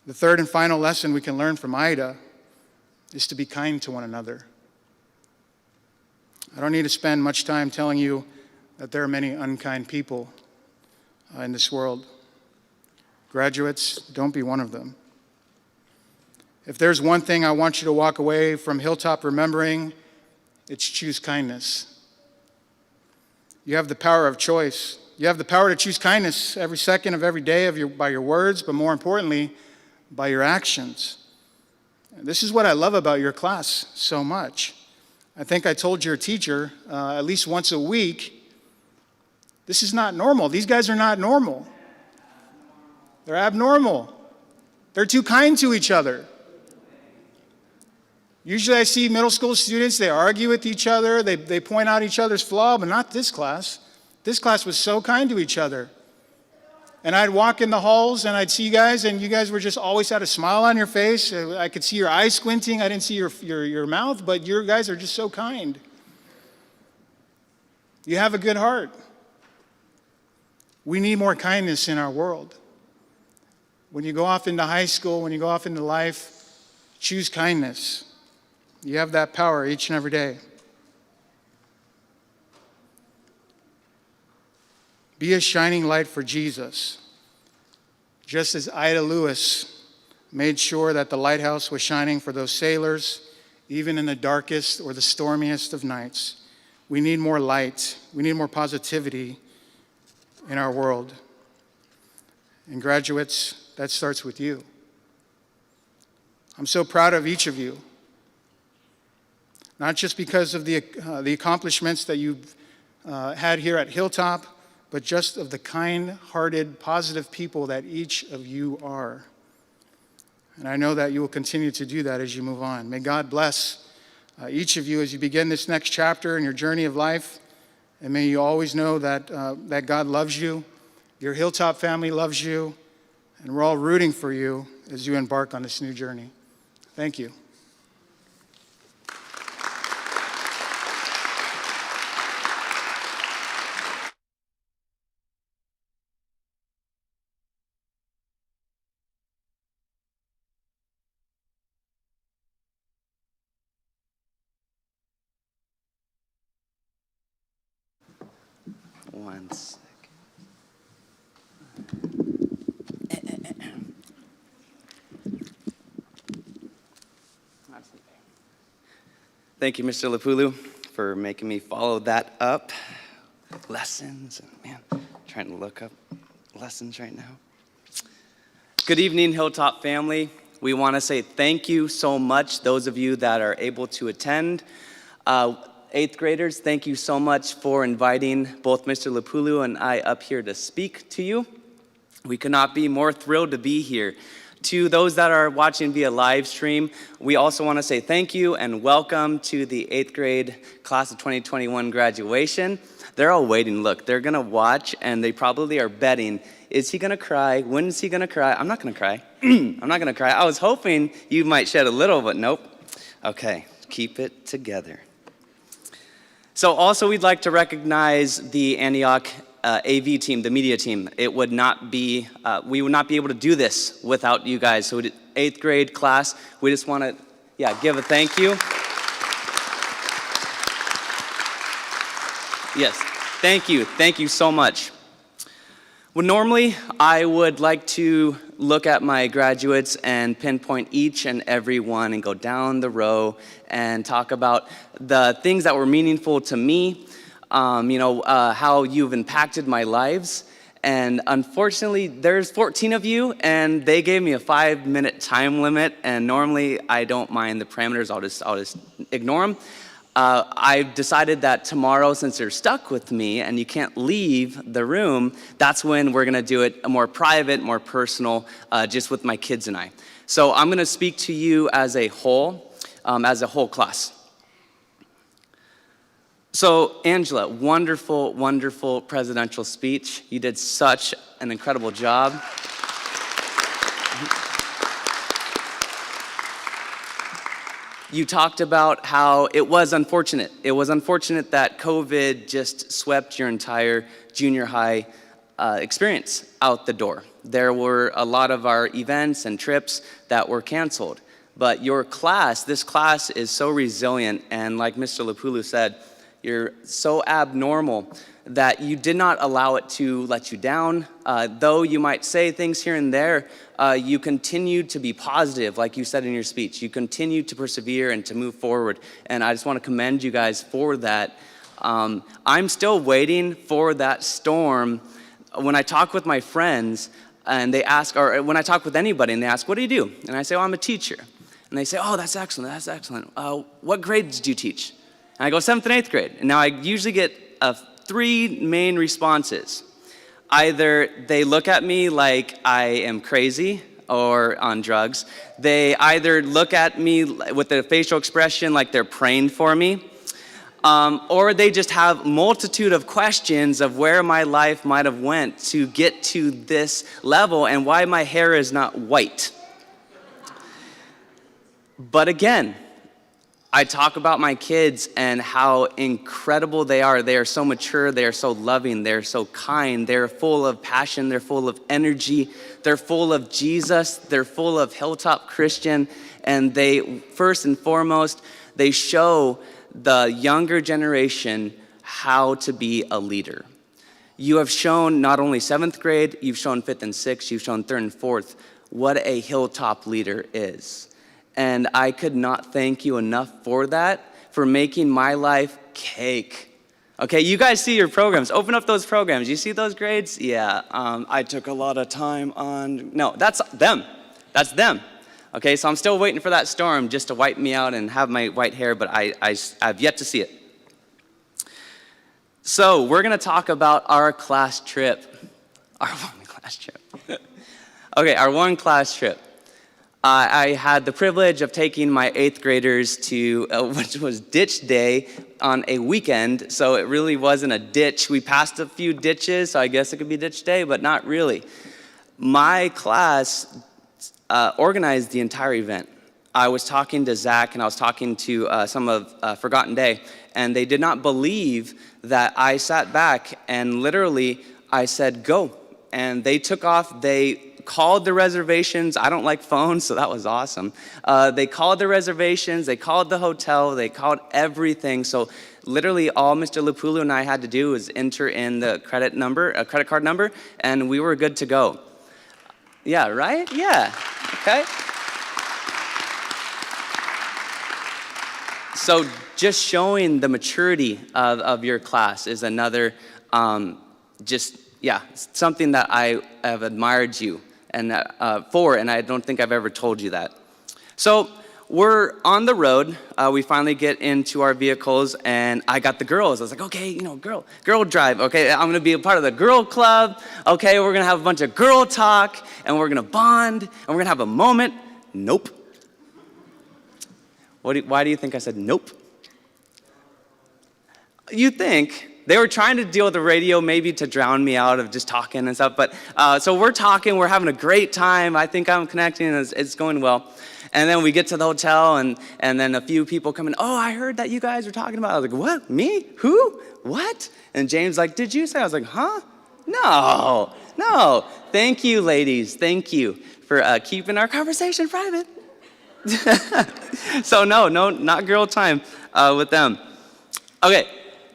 The third and final lesson we can learn from Ida is to be kind to one another. I don't need to spend much time telling you that there are many unkind people in this world. Graduates, don't be one of them. If there's one thing I want you to walk away from Hilltop remembering, It's choose kindness. You have the power of choice. You have the power to choose kindness every second of every day by your words, but more importantly, by your actions. This is what I love about your class so much. I think I told your teacher at least once a week, this is not normal. These guys are not normal. They're abnormal. They're too kind to each other. Usually I see middle school students, they argue with each other, they point out each other's flaw, but not this class. This class was so kind to each other. And I'd walk in the halls and I'd see you guys, and you guys were just always had a smile on your face. I could see your eyes squinting. I didn't see your mouth, but you guys are just so kind. You have a good heart. We need more kindness in our world. When you go off into high school, when you go off into life, choose kindness. You have that power each and every day. Be a shining light for Jesus. Just as Ida Lewis made sure that the lighthouse was shining for those sailors, even in the darkest or the stormiest of nights. We need more light. We need more positivity in our world. And graduates, that starts with you. I'm so proud of each of you. Not just because of the accomplishments that you've had here at Hilltop, but just of the kind-hearted, positive people that each of you are. And I know that you will continue to do that as you move on. May God bless each of you as you begin this next chapter in your journey of life. And may you always know that, that God loves you, your Hilltop family loves you, and we're all rooting for you as you embark on this new journey. Thank you. One second. Thank you, Mr. Lapulu, for making me follow that up. Lessons, man, trying to look up lessons right now. Good evening, Hilltop family. We want to say thank you so much, those of you that are able to attend. 8th graders, thank you so much for inviting both Mr. Lapulu and I up here to speak to you. We could not be more thrilled to be here. To those that are watching via live stream, we also want to say thank you and welcome to the 8th grade class of 2021 graduation. They're all waiting. Look, they're going to watch and they probably are betting, is he going to cry? When is he going to cry? I'm not going to cry. I'm not going to cry. I was hoping you might shed a little, but nope. Okay, keep it together. So also we'd like to recognize the Antioch AV team, the media team. It would not be, we would not be able to do this without you guys. So 8th grade class, we just want to, give a thank you. Yes, thank you so much. Well, normally I would like to look at my graduates and pinpoint each and every one and go down the row and talk about the things that were meaningful to me, how you've impacted my lives. And unfortunately, there's 14 of you, and they gave me a 5-minute time limit, and normally I don't mind the parameters, I'll just ignore them. I've decided that tomorrow, since you're stuck with me and you can't leave the room, that's when we're gonna do it a more private, more personal, just with my kids and I. So I'm gonna speak to you as a whole class. So Angela, wonderful, wonderful presidential speech. You did such an incredible job. You talked about how it was unfortunate. It was unfortunate that COVID just swept your entire junior high experience out the door. There were a lot of our events and trips that were canceled. But your class, this class is so resilient, and like Mr. Lapulu said, You're so abnormal that you did not allow it to let you down. Though you might say things here and there, you continued to be positive, like you said in your speech. You continued to persevere and to move forward. And I just want to commend you guys for that. I'm still waiting for that storm. When I talk with my friends and they ask, or when I talk with anybody and they ask, what do you do? And I say, well, I'm a teacher. And they say, oh, that's excellent, that's excellent. What grades did you teach? And I go, 7th and 8th grade. And now I usually get 3 main responses. Either they look at me like I am crazy or on drugs. They either look at me with a facial expression like they're praying for me, or they just have multitude of questions of where my life might have went to get to this level and why my hair is not white. But again, I talk about my kids and how incredible they are. They are so mature, they are so loving, they're so kind, they're full of passion, they're full of energy, they're full of Jesus, they're full of Hilltop Christian, and they, first and foremost, they show the younger generation how to be a leader. You have shown not only 7th grade, you've shown 5th and 6th, you've shown 3rd and 4th, what a Hilltop leader is. And I could not thank you enough for that, for making my life cake. Okay, you guys see your programs. Open up those programs. You see those grades? Yeah, I took a lot of time on, no, that's them. That's them. Okay, so I'm still waiting for that storm just to wipe me out and have my white hair, but I've yet to see it. So we're gonna talk about our class trip. Our one class trip. Okay, our one class trip. I had the privilege of taking my 8th graders to, which was ditch day on a weekend, so it really wasn't a ditch. We passed a few ditches, so I guess it could be ditch day, but not really. My class organized the entire event. I was talking to Zach and I was talking to some of Forgotten Day, and they did not believe that I sat back and literally I said, go. And they took off, they called the reservations. I don't like phones, so that was awesome. They called the reservations, they called the hotel, they called everything. So literally all Mr. Lapulu and I had to do was enter in the credit card number, and we were good to go. Yeah, right? Yeah, okay. So just showing the maturity of your class is another, something that I have admired you and for, and I don't think I've ever told you that. So we're on the road. We finally get into our vehicles, and I got the girls. I was like, okay, girl drive. Okay, I'm gonna be a part of the girl club. Okay, we're gonna have a bunch of girl talk, and we're gonna bond, and we're gonna have a moment. Nope. Why do you think I said nope? You think they were trying to deal with the radio maybe to drown me out of just talking and stuff, but so we're talking, we're having a great time. I think I'm connecting, and it's going well. And then we get to the hotel, and then a few people come in, oh, I heard that you guys were talking about it. I was like, what, me? Who? What? And James like, did you say? I was like, huh? No. Thank you, ladies. Thank you for keeping our conversation private. So no, not girl time with them. Okay.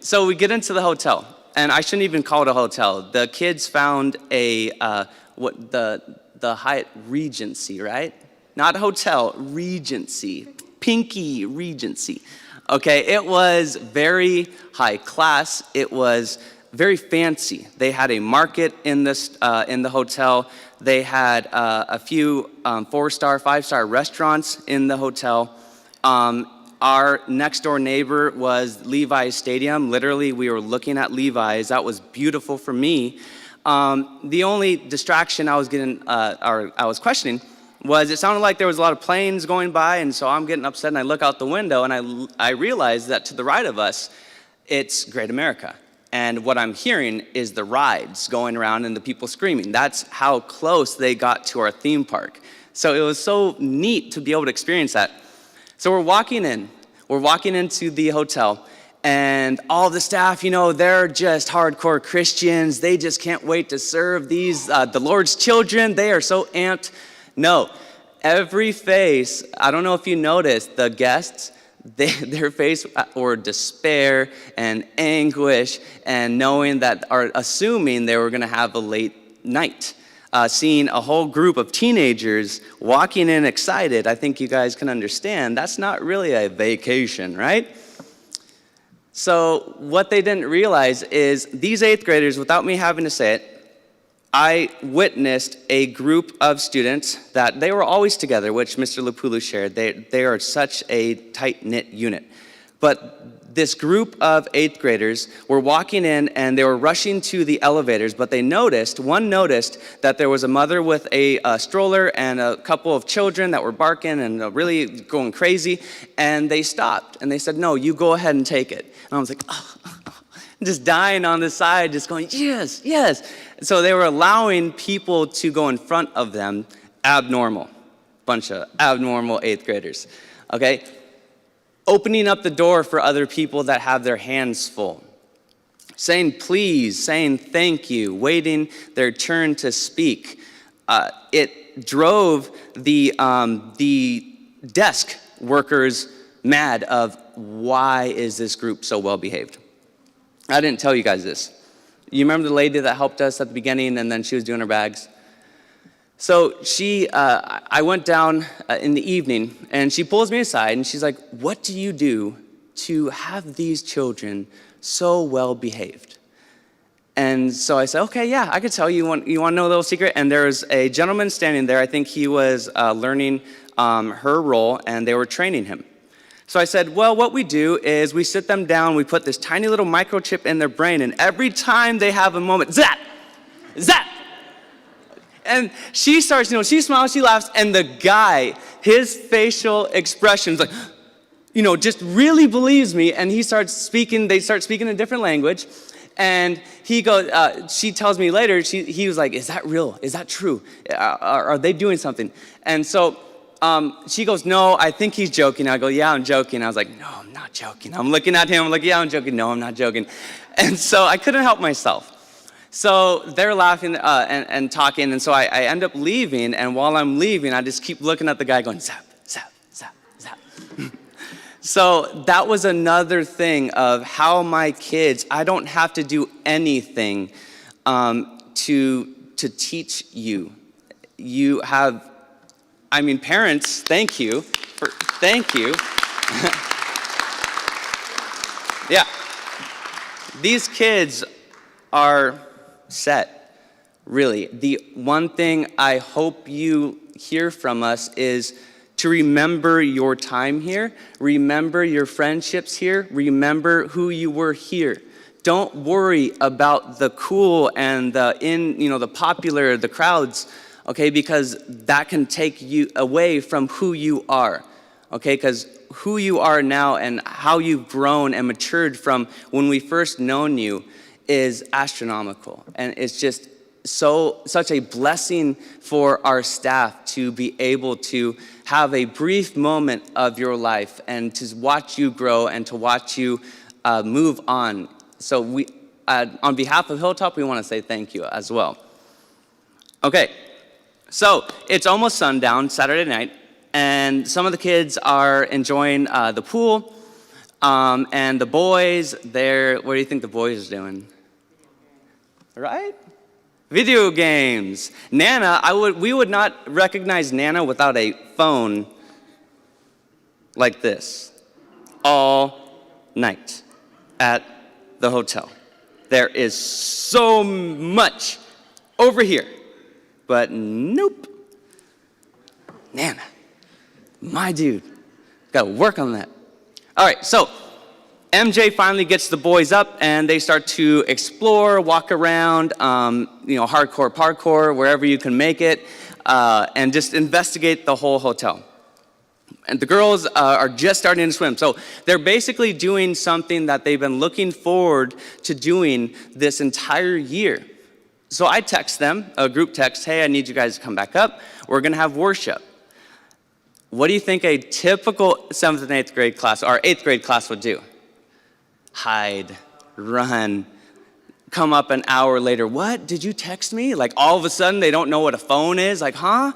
So we get into the hotel, and I shouldn't even call it a hotel. The kids found the Hyatt Regency, right? Not hotel, Regency, Pinky Regency. Okay, it was very high class. It was very fancy. They had a market in the hotel. They had a few 4-star, 5-star restaurants in the hotel. Our next door neighbor was Levi's Stadium. Literally, we were looking at Levi's. That was beautiful for me. The only distraction I was getting, or I was questioning, was it sounded like there was a lot of planes going by, and so I'm getting upset, and I look out the window, and I realize that to the right of us, it's Great America. And what I'm hearing is the rides going around and the people screaming. That's how close they got to our theme park. So it was so neat to be able to experience that. So we're walking into the hotel, and all the staff, they're just hardcore Christians. They just can't wait to serve the Lord's children. They are so amped. No, every face, I don't know if you noticed, the guests, their face were despair and anguish, and knowing that, or assuming they were going to have a late night. Seeing a whole group of teenagers walking in excited, I think you guys can understand that's not really a vacation, right? So what they didn't realize is these 8th graders, without me having to say it, I witnessed a group of students that they were always together, which Mr. Lapulu shared. They are such a tight-knit unit. But this group of 8th graders were walking in and they were rushing to the elevators, but one noticed that there was a mother with a stroller and a couple of children that were barking and really going crazy, and they stopped and they said, "No, you go ahead and take it." And I was like, oh. Just dying on the side, just going, yes, yes. So they were allowing people to go in front of them, abnormal, bunch of abnormal 8th graders, okay? Opening up the door for other people that have their hands full. Saying please, saying thank you, waiting their turn to speak. It drove the desk workers mad of, why is this group so well behaved? I didn't tell you guys this. You remember the lady that helped us at the beginning and then she was doing her bags? So I went down in the evening and she pulls me aside and she's like, "What do you do to have these children so well behaved?" And so I said, "Okay, yeah, I could tell you. You want to know a little secret?" And there was a gentleman standing there. I think he was learning her role and they were training him. So I said, "Well, what we do is we sit them down, we put this tiny little microchip in their brain, and every time they have a moment, zap, zap." And she starts, she smiles, she laughs, and the guy, his facial expressions, like, just really believes me, and they start speaking a different language, and he goes, she tells me later, he was like, "Is that real? Is that true? Are they doing something?" And so, she goes, "No, I think he's joking." I go, "Yeah, I'm joking." I was like, "No, I'm not joking." I'm looking at him, I'm like, "Yeah, I'm joking." "No, I'm not joking." And so I couldn't help myself. So they're laughing and talking, and so I end up leaving, and while I'm leaving, I just keep looking at the guy going, zap, zap, zap, zap. So that was another thing of how my kids, I don't have to do anything to teach you. You have, parents, thank you. Thank you. Yeah. These kids are set, really. The one thing I hope you hear from us is to remember your time here, remember your friendships here, remember who you were here. Don't worry about the cool and the popular, the crowds, okay, because that can take you away from who you are, okay, because who you are now and how you've grown and matured from when we first known you is astronomical, and it's just such a blessing for our staff to be able to have a brief moment of your life and to watch you grow and to watch you move on. So we, on behalf of Hilltop, we want to say thank you as well. Okay, so it's almost sundown, Saturday night, and some of the kids are enjoying the pool, and the boys, what do you think the boys are doing? Right? Video games. Nana, we would not recognize Nana without a phone like this all night at the hotel. There is so much over here, but nope. Nana, my dude, gotta work on that. All right, so MJ finally gets the boys up and they start to explore, walk around, hardcore parkour, wherever you can make it, and just investigate the whole hotel. And the girls are just starting to swim. So they're basically doing something that they've been looking forward to doing this entire year. So I text them, a group text, "Hey, I need you guys to come back up. We're gonna have worship." What do you think a typical 7th and 8th grade class, or 8th grade class would do? Hide, run, come up an hour later. "What, did you text me?" Like all of a sudden they don't know what a phone is. Like, huh,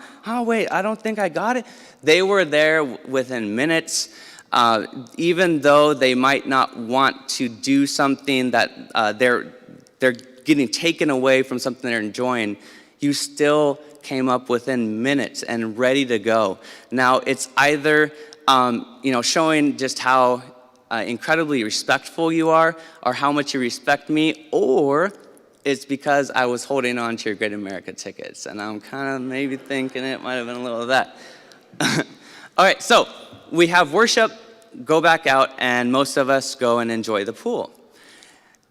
wait, I don't think I got it. They were there within minutes. Even though they might not want to do something that they're getting taken away from something they're enjoying, you still came up within minutes and ready to go. Now, it's either showing just how incredibly respectful you are, or how much you respect me, or it's because I was holding on to your Great America tickets, and I'm kind of maybe thinking it might have been a little of that. All right, so we have worship, go back out, and most of us go and enjoy the pool.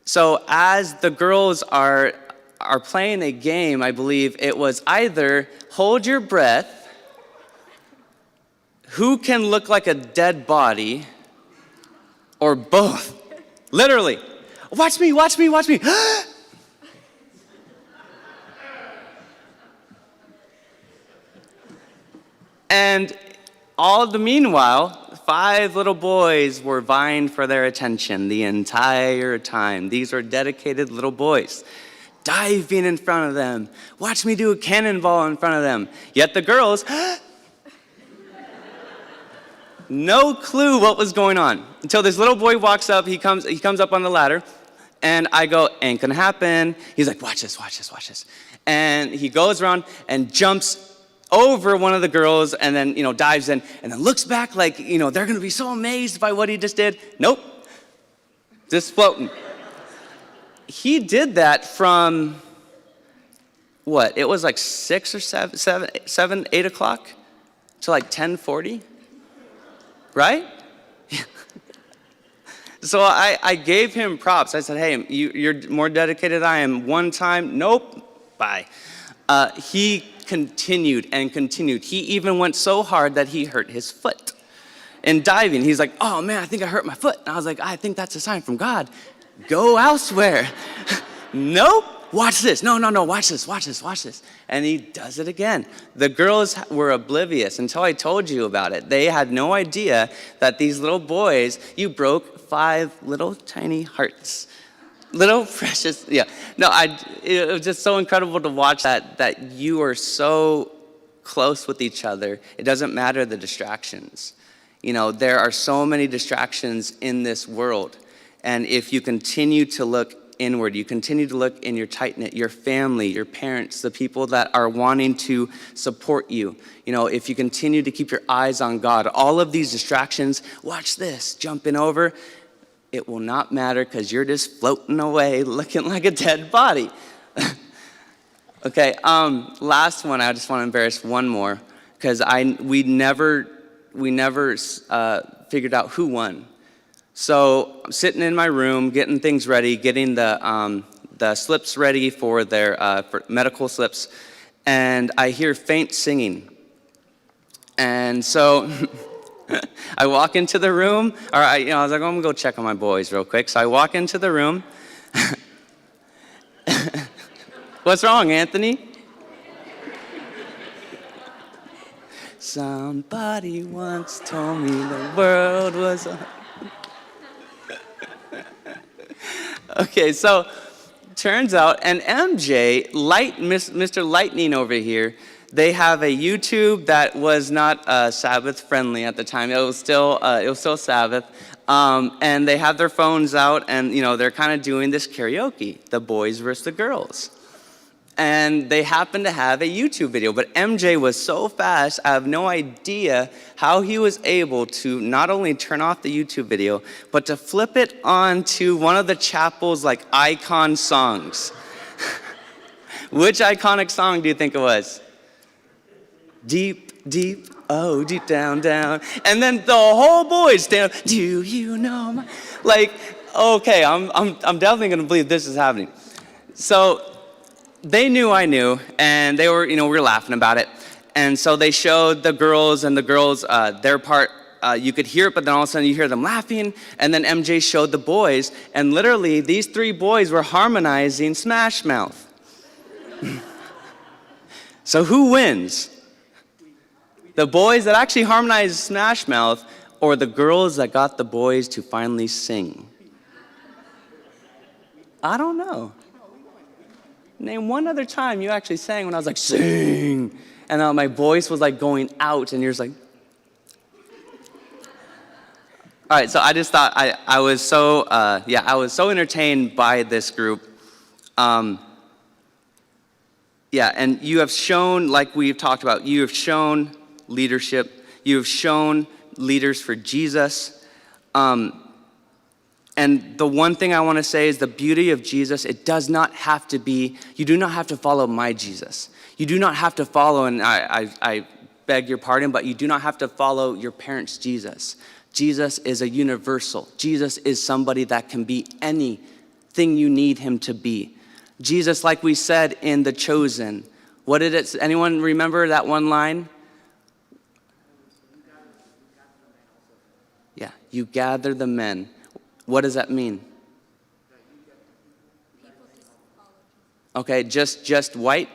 So as the girls are playing a game, I believe it was either hold your breath, who can look like a dead body, or both. Literally. Watch me, watch me, watch me. And all the meanwhile, 5 little boys were vying for their attention the entire time. These are dedicated little boys, diving in front of them. Watch me do a cannonball in front of them. Yet the girls, no clue what was going on. Until this little boy walks up, he comes up on the ladder, and I go, ain't gonna happen. He's like, watch this, watch this, watch this. And he goes around and jumps over one of the girls, and then, dives in, and then looks back like, they're gonna be so amazed by what he just did. Nope, just floating. He did that from, what, it was like 6 or 7, 8 o'clock to like 10:40, right? So I gave him props. I said, hey, you're more dedicated than I am. One time, nope, bye. He continued and continued. He even went so hard that he hurt his foot. In diving, he's like, oh man, I think I hurt my foot. And I was like, I think that's a sign from God. Go elsewhere. Nope, watch this. No, watch this, watch this, watch this. And he does it again. The girls were oblivious until I told you about it. They had no idea that these little boys, you broke 5 little tiny hearts. Little precious, yeah. No, it was just so incredible to watch that you are so close with each other. It doesn't matter the distractions. There are so many distractions in this world. And if you continue to look inward, you continue to look in your tight-knit, your family, your parents, the people that are wanting to support you. If you continue to keep your eyes on God, all of these distractions, watch this, jumping over, it will not matter because you're just floating away looking like a dead body. Okay, last one, I just want to embarrass one more because we never figured out who won. So I'm sitting in my room, getting things ready, getting the slips ready for their for medical slips, and I hear faint singing. And so I walk into the room, I was like, I'm gonna go check on my boys real quick. So I walk into the room. What's wrong, Anthony? Somebody once told me the world was Okay, so turns out, and MJ, Mr. Lightning over here, they have a YouTube that was not Sabbath friendly at the time. It was still Sabbath, and they have their phones out, and they're kind of doing this karaoke, the boys versus the girls. And they happen to have a YouTube video, but MJ was so fast, I have no idea how he was able to not only turn off the YouTube video, but to flip it onto one of the chapel's icon songs. Which iconic song do you think it was? Deep, deep, oh, deep down, down. And then the whole boys stand up, do you know my... Okay, I'm definitely gonna believe this is happening. So, they knew I knew, and they were, we were laughing about it. And so they showed the girls, their part, you could hear it, but then all of a sudden you hear them laughing. And then MJ showed the boys, and literally these 3 boys were harmonizing Smash Mouth. So who wins? The boys that actually harmonized Smash Mouth, or the girls that got the boys to finally sing? I don't know. Name one other time you actually sang when I was like, sing. And my voice was going out, and you're just like, All right, so I just thought I was so I was so entertained by this group. And you have shown, like we've talked about, you have shown leadership. You have shown leaders for Jesus. And the one thing I want to say is the beauty of Jesus, it does not have to be, you do not have to follow my Jesus. You do not have to follow, and I beg your pardon, but you do not have to follow your parents' Jesus. Jesus is a universal. Jesus is somebody that can be anything you need him to be. Jesus, like we said in The Chosen, what did it, anyone remember that one line? Yeah, you gather the men. What does that mean? Okay, just white?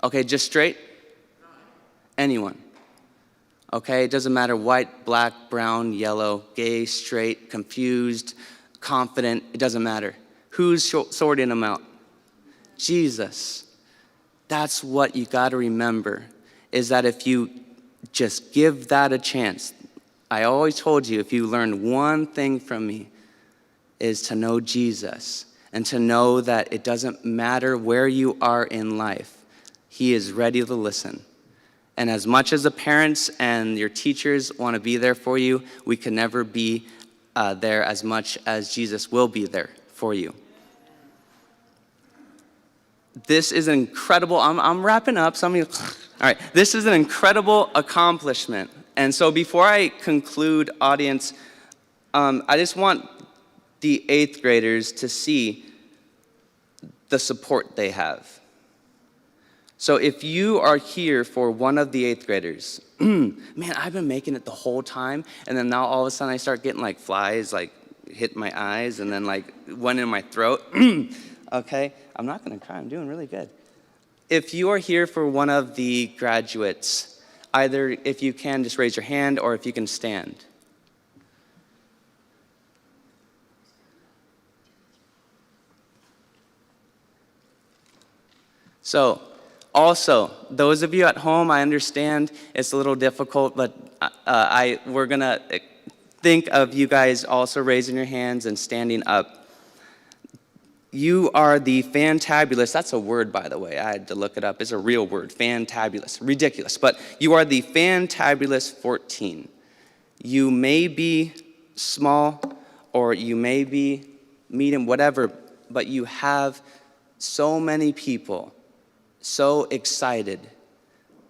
Okay, just straight? Anyone. Okay, it doesn't matter white, black, brown, yellow, gay, straight, confused, confident, it doesn't matter. Who's sorting them out? Jesus. That's what you got to remember, is that if you just give that a chance, I always told you, if you learn one thing from me, is to know Jesus and to know that it doesn't matter where you are in life, he is ready to listen. And as much as the parents and your teachers want to be there for you, we can never be there as much as Jesus will be there for you. This is an incredible, I'm wrapping up. Some of you, all right, this is an incredible accomplishment. And so before I conclude, audience, I just want the 8th graders to see the support they have. So if you are here for one of the 8th graders, man, I've been making it the whole time, and then now all of a sudden I start getting like flies, like hit my eyes, and then like one in my throat. Okay, I'm not gonna cry, I'm doing really good. If you are here for one of the graduates, either if you can just raise your hand or if you can stand. So, also, those of you at home, I understand it's a little difficult, but we're gonna think of you guys also raising your hands and standing up. You are the fantabulous, that's a word, by the way, I had to look it up, it's a real word, fantabulous, ridiculous, but you are the fantabulous 14. You may be small, or you may be medium, whatever, but you have so many people so excited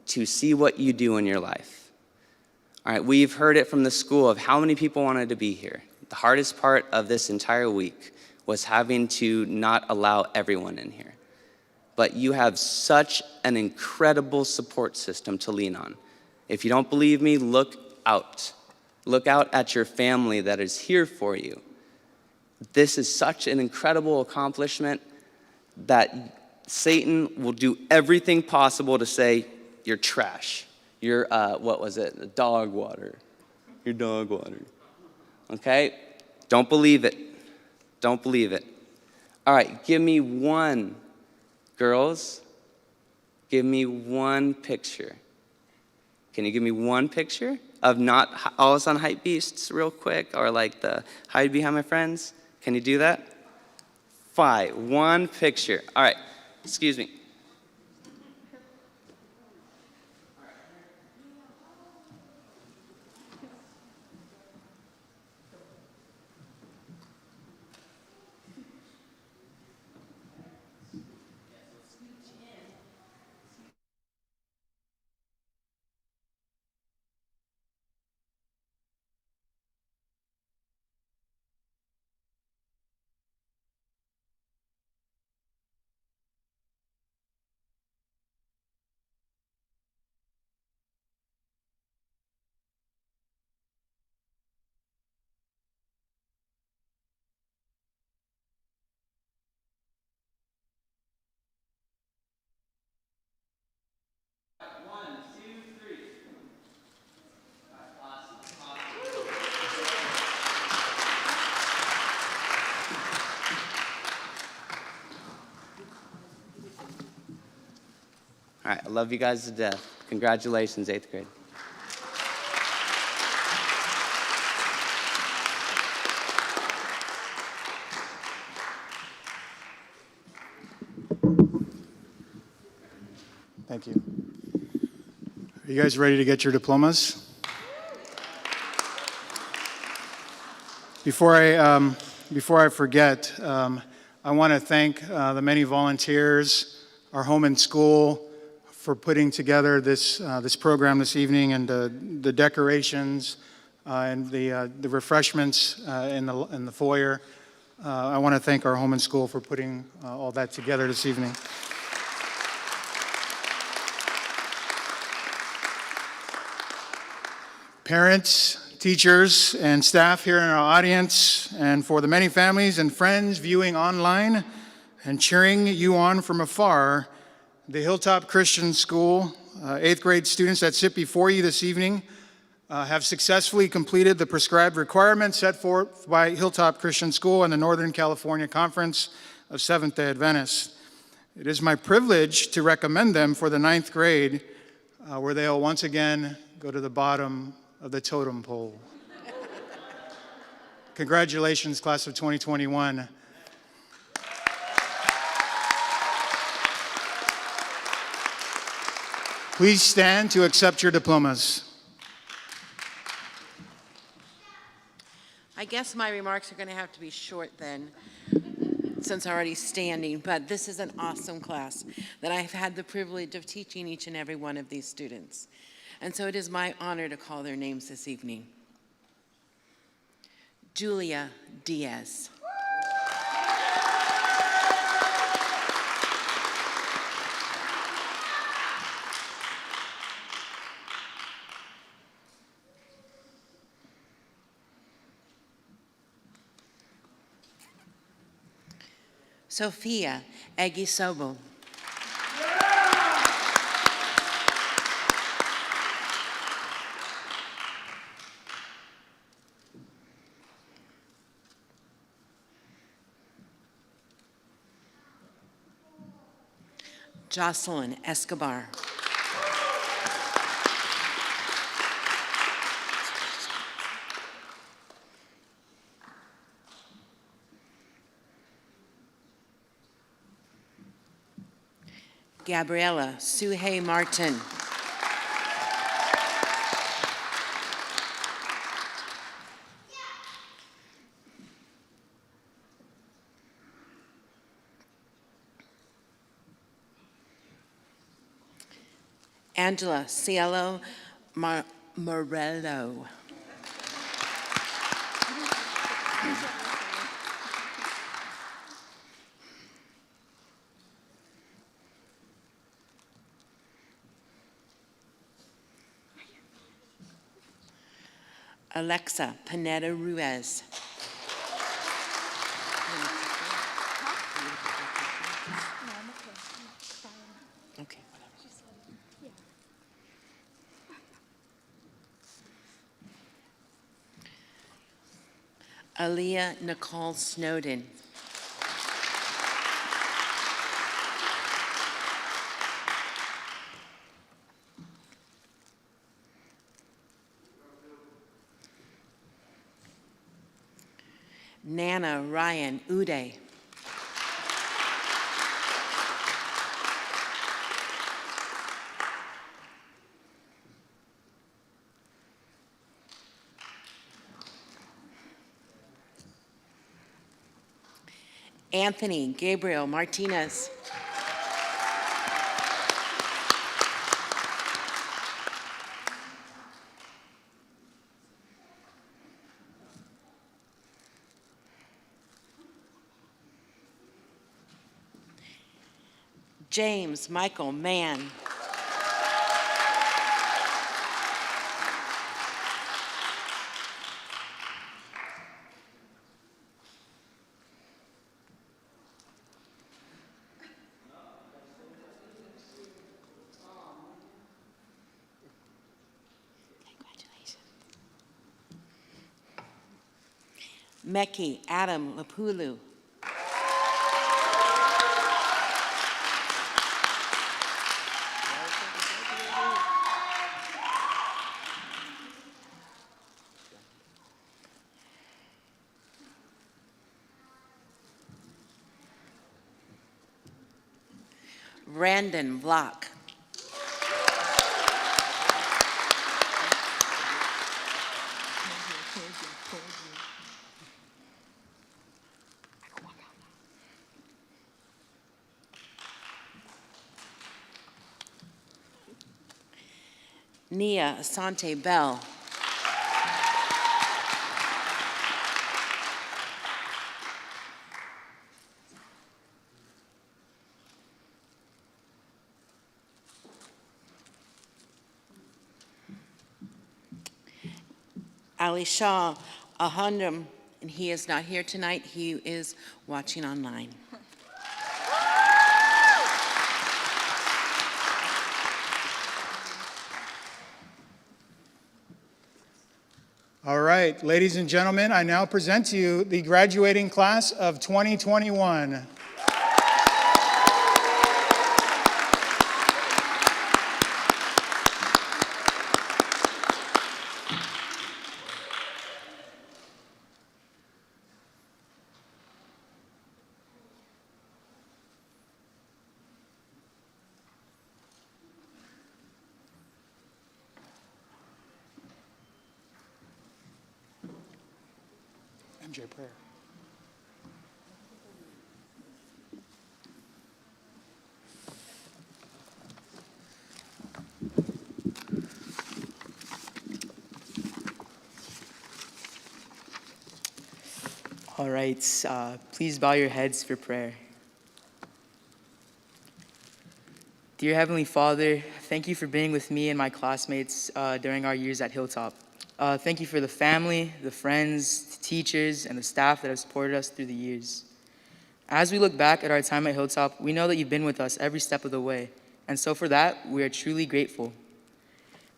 to see what you do in your life. All right, we've heard it from the school of how many people wanted to be here. The hardest part of this entire week was having to not allow everyone in here. But you have such an incredible support system to lean on. If you don't believe me, look out. Look out at your family that is here for you. This is such an incredible accomplishment that Satan will do everything possible to say, you're trash. You're, what was it? Dog water. You're dog water. Okay? Don't believe it. Don't believe it. All right, give me one. Girls, give me one picture. Can you give me one picture of not all of us on Hype Beasts real quick, or like the hide behind my friends? Can you do that? 5, one picture. All right, excuse me. All right, I love you guys to death. Congratulations, 8th grade. Thank you. Are you guys ready to get your diplomas? Before I forget, I want to thank the many volunteers, our home and school, for putting together this program this evening, and the decorations and the refreshments in the foyer. I want to thank our home and school for putting all that together this evening. Parents, teachers, and staff here in our audience, and for the many families and friends viewing online and cheering you on from afar, the Hilltop Christian School 8th grade students that sit before you this evening have successfully completed the prescribed requirements set forth by Hilltop Christian School and the Northern California Conference of Seventh-day Adventists. It is my privilege to recommend them for the 9th grade, where they'll once again go to the bottom of the totem pole. Congratulations, class of 2021. Please stand to accept your diplomas. I guess my remarks are going to have to be short then, since I'm already standing, but this is an awesome class that I've had the privilege of teaching each and every one of these students. And so it is my honor to call their names this evening. Julia Diaz. Sophia Egisobo. Jocelyn Escobar. Gabriela Suhey Martin. Angela Cielo Morello. Alexa Pineda Ruiz. Okay. Aaliyah Nicole Snowden. Nana Ryan Uday. Anthony Gabriel Martinez. James Michael Mann. Meki Adam Lapulu. Brandon Block. Nia Asante Bell. Ali Shah Ahundam, and he is not here tonight. He is watching online. All right, ladies and gentlemen, I now present to you the graduating class of 2021. MJ prayer. All right, please bow your heads for prayer. Dear Heavenly Father, thank you for being with me and my classmates during our years at Hilltop. Thank you for the family, the friends, the teachers, and the staff that have supported us through the years. As we look back at our time at Hilltop, we know that you've been with us every step of the way, and so for that, we are truly grateful.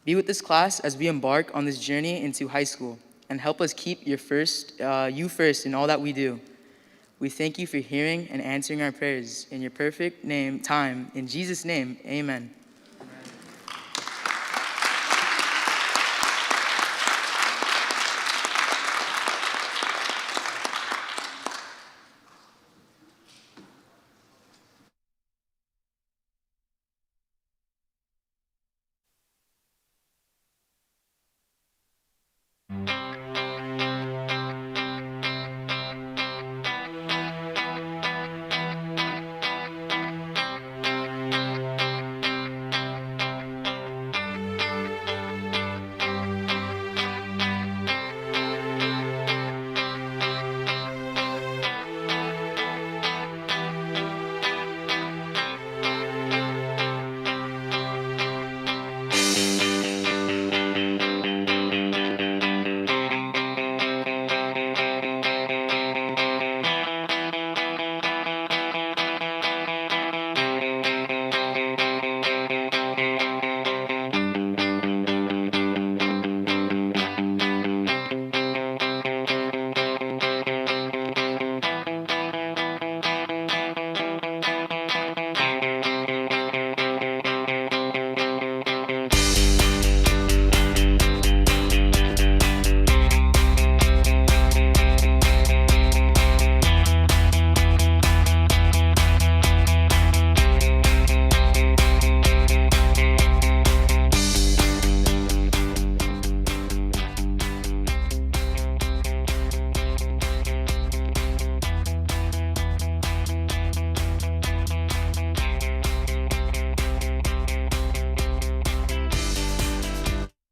Be with this class as we embark on this journey into high school, and help us keep you first in all that we do. We thank you for hearing and answering our prayers in your perfect time. In Jesus' name, amen.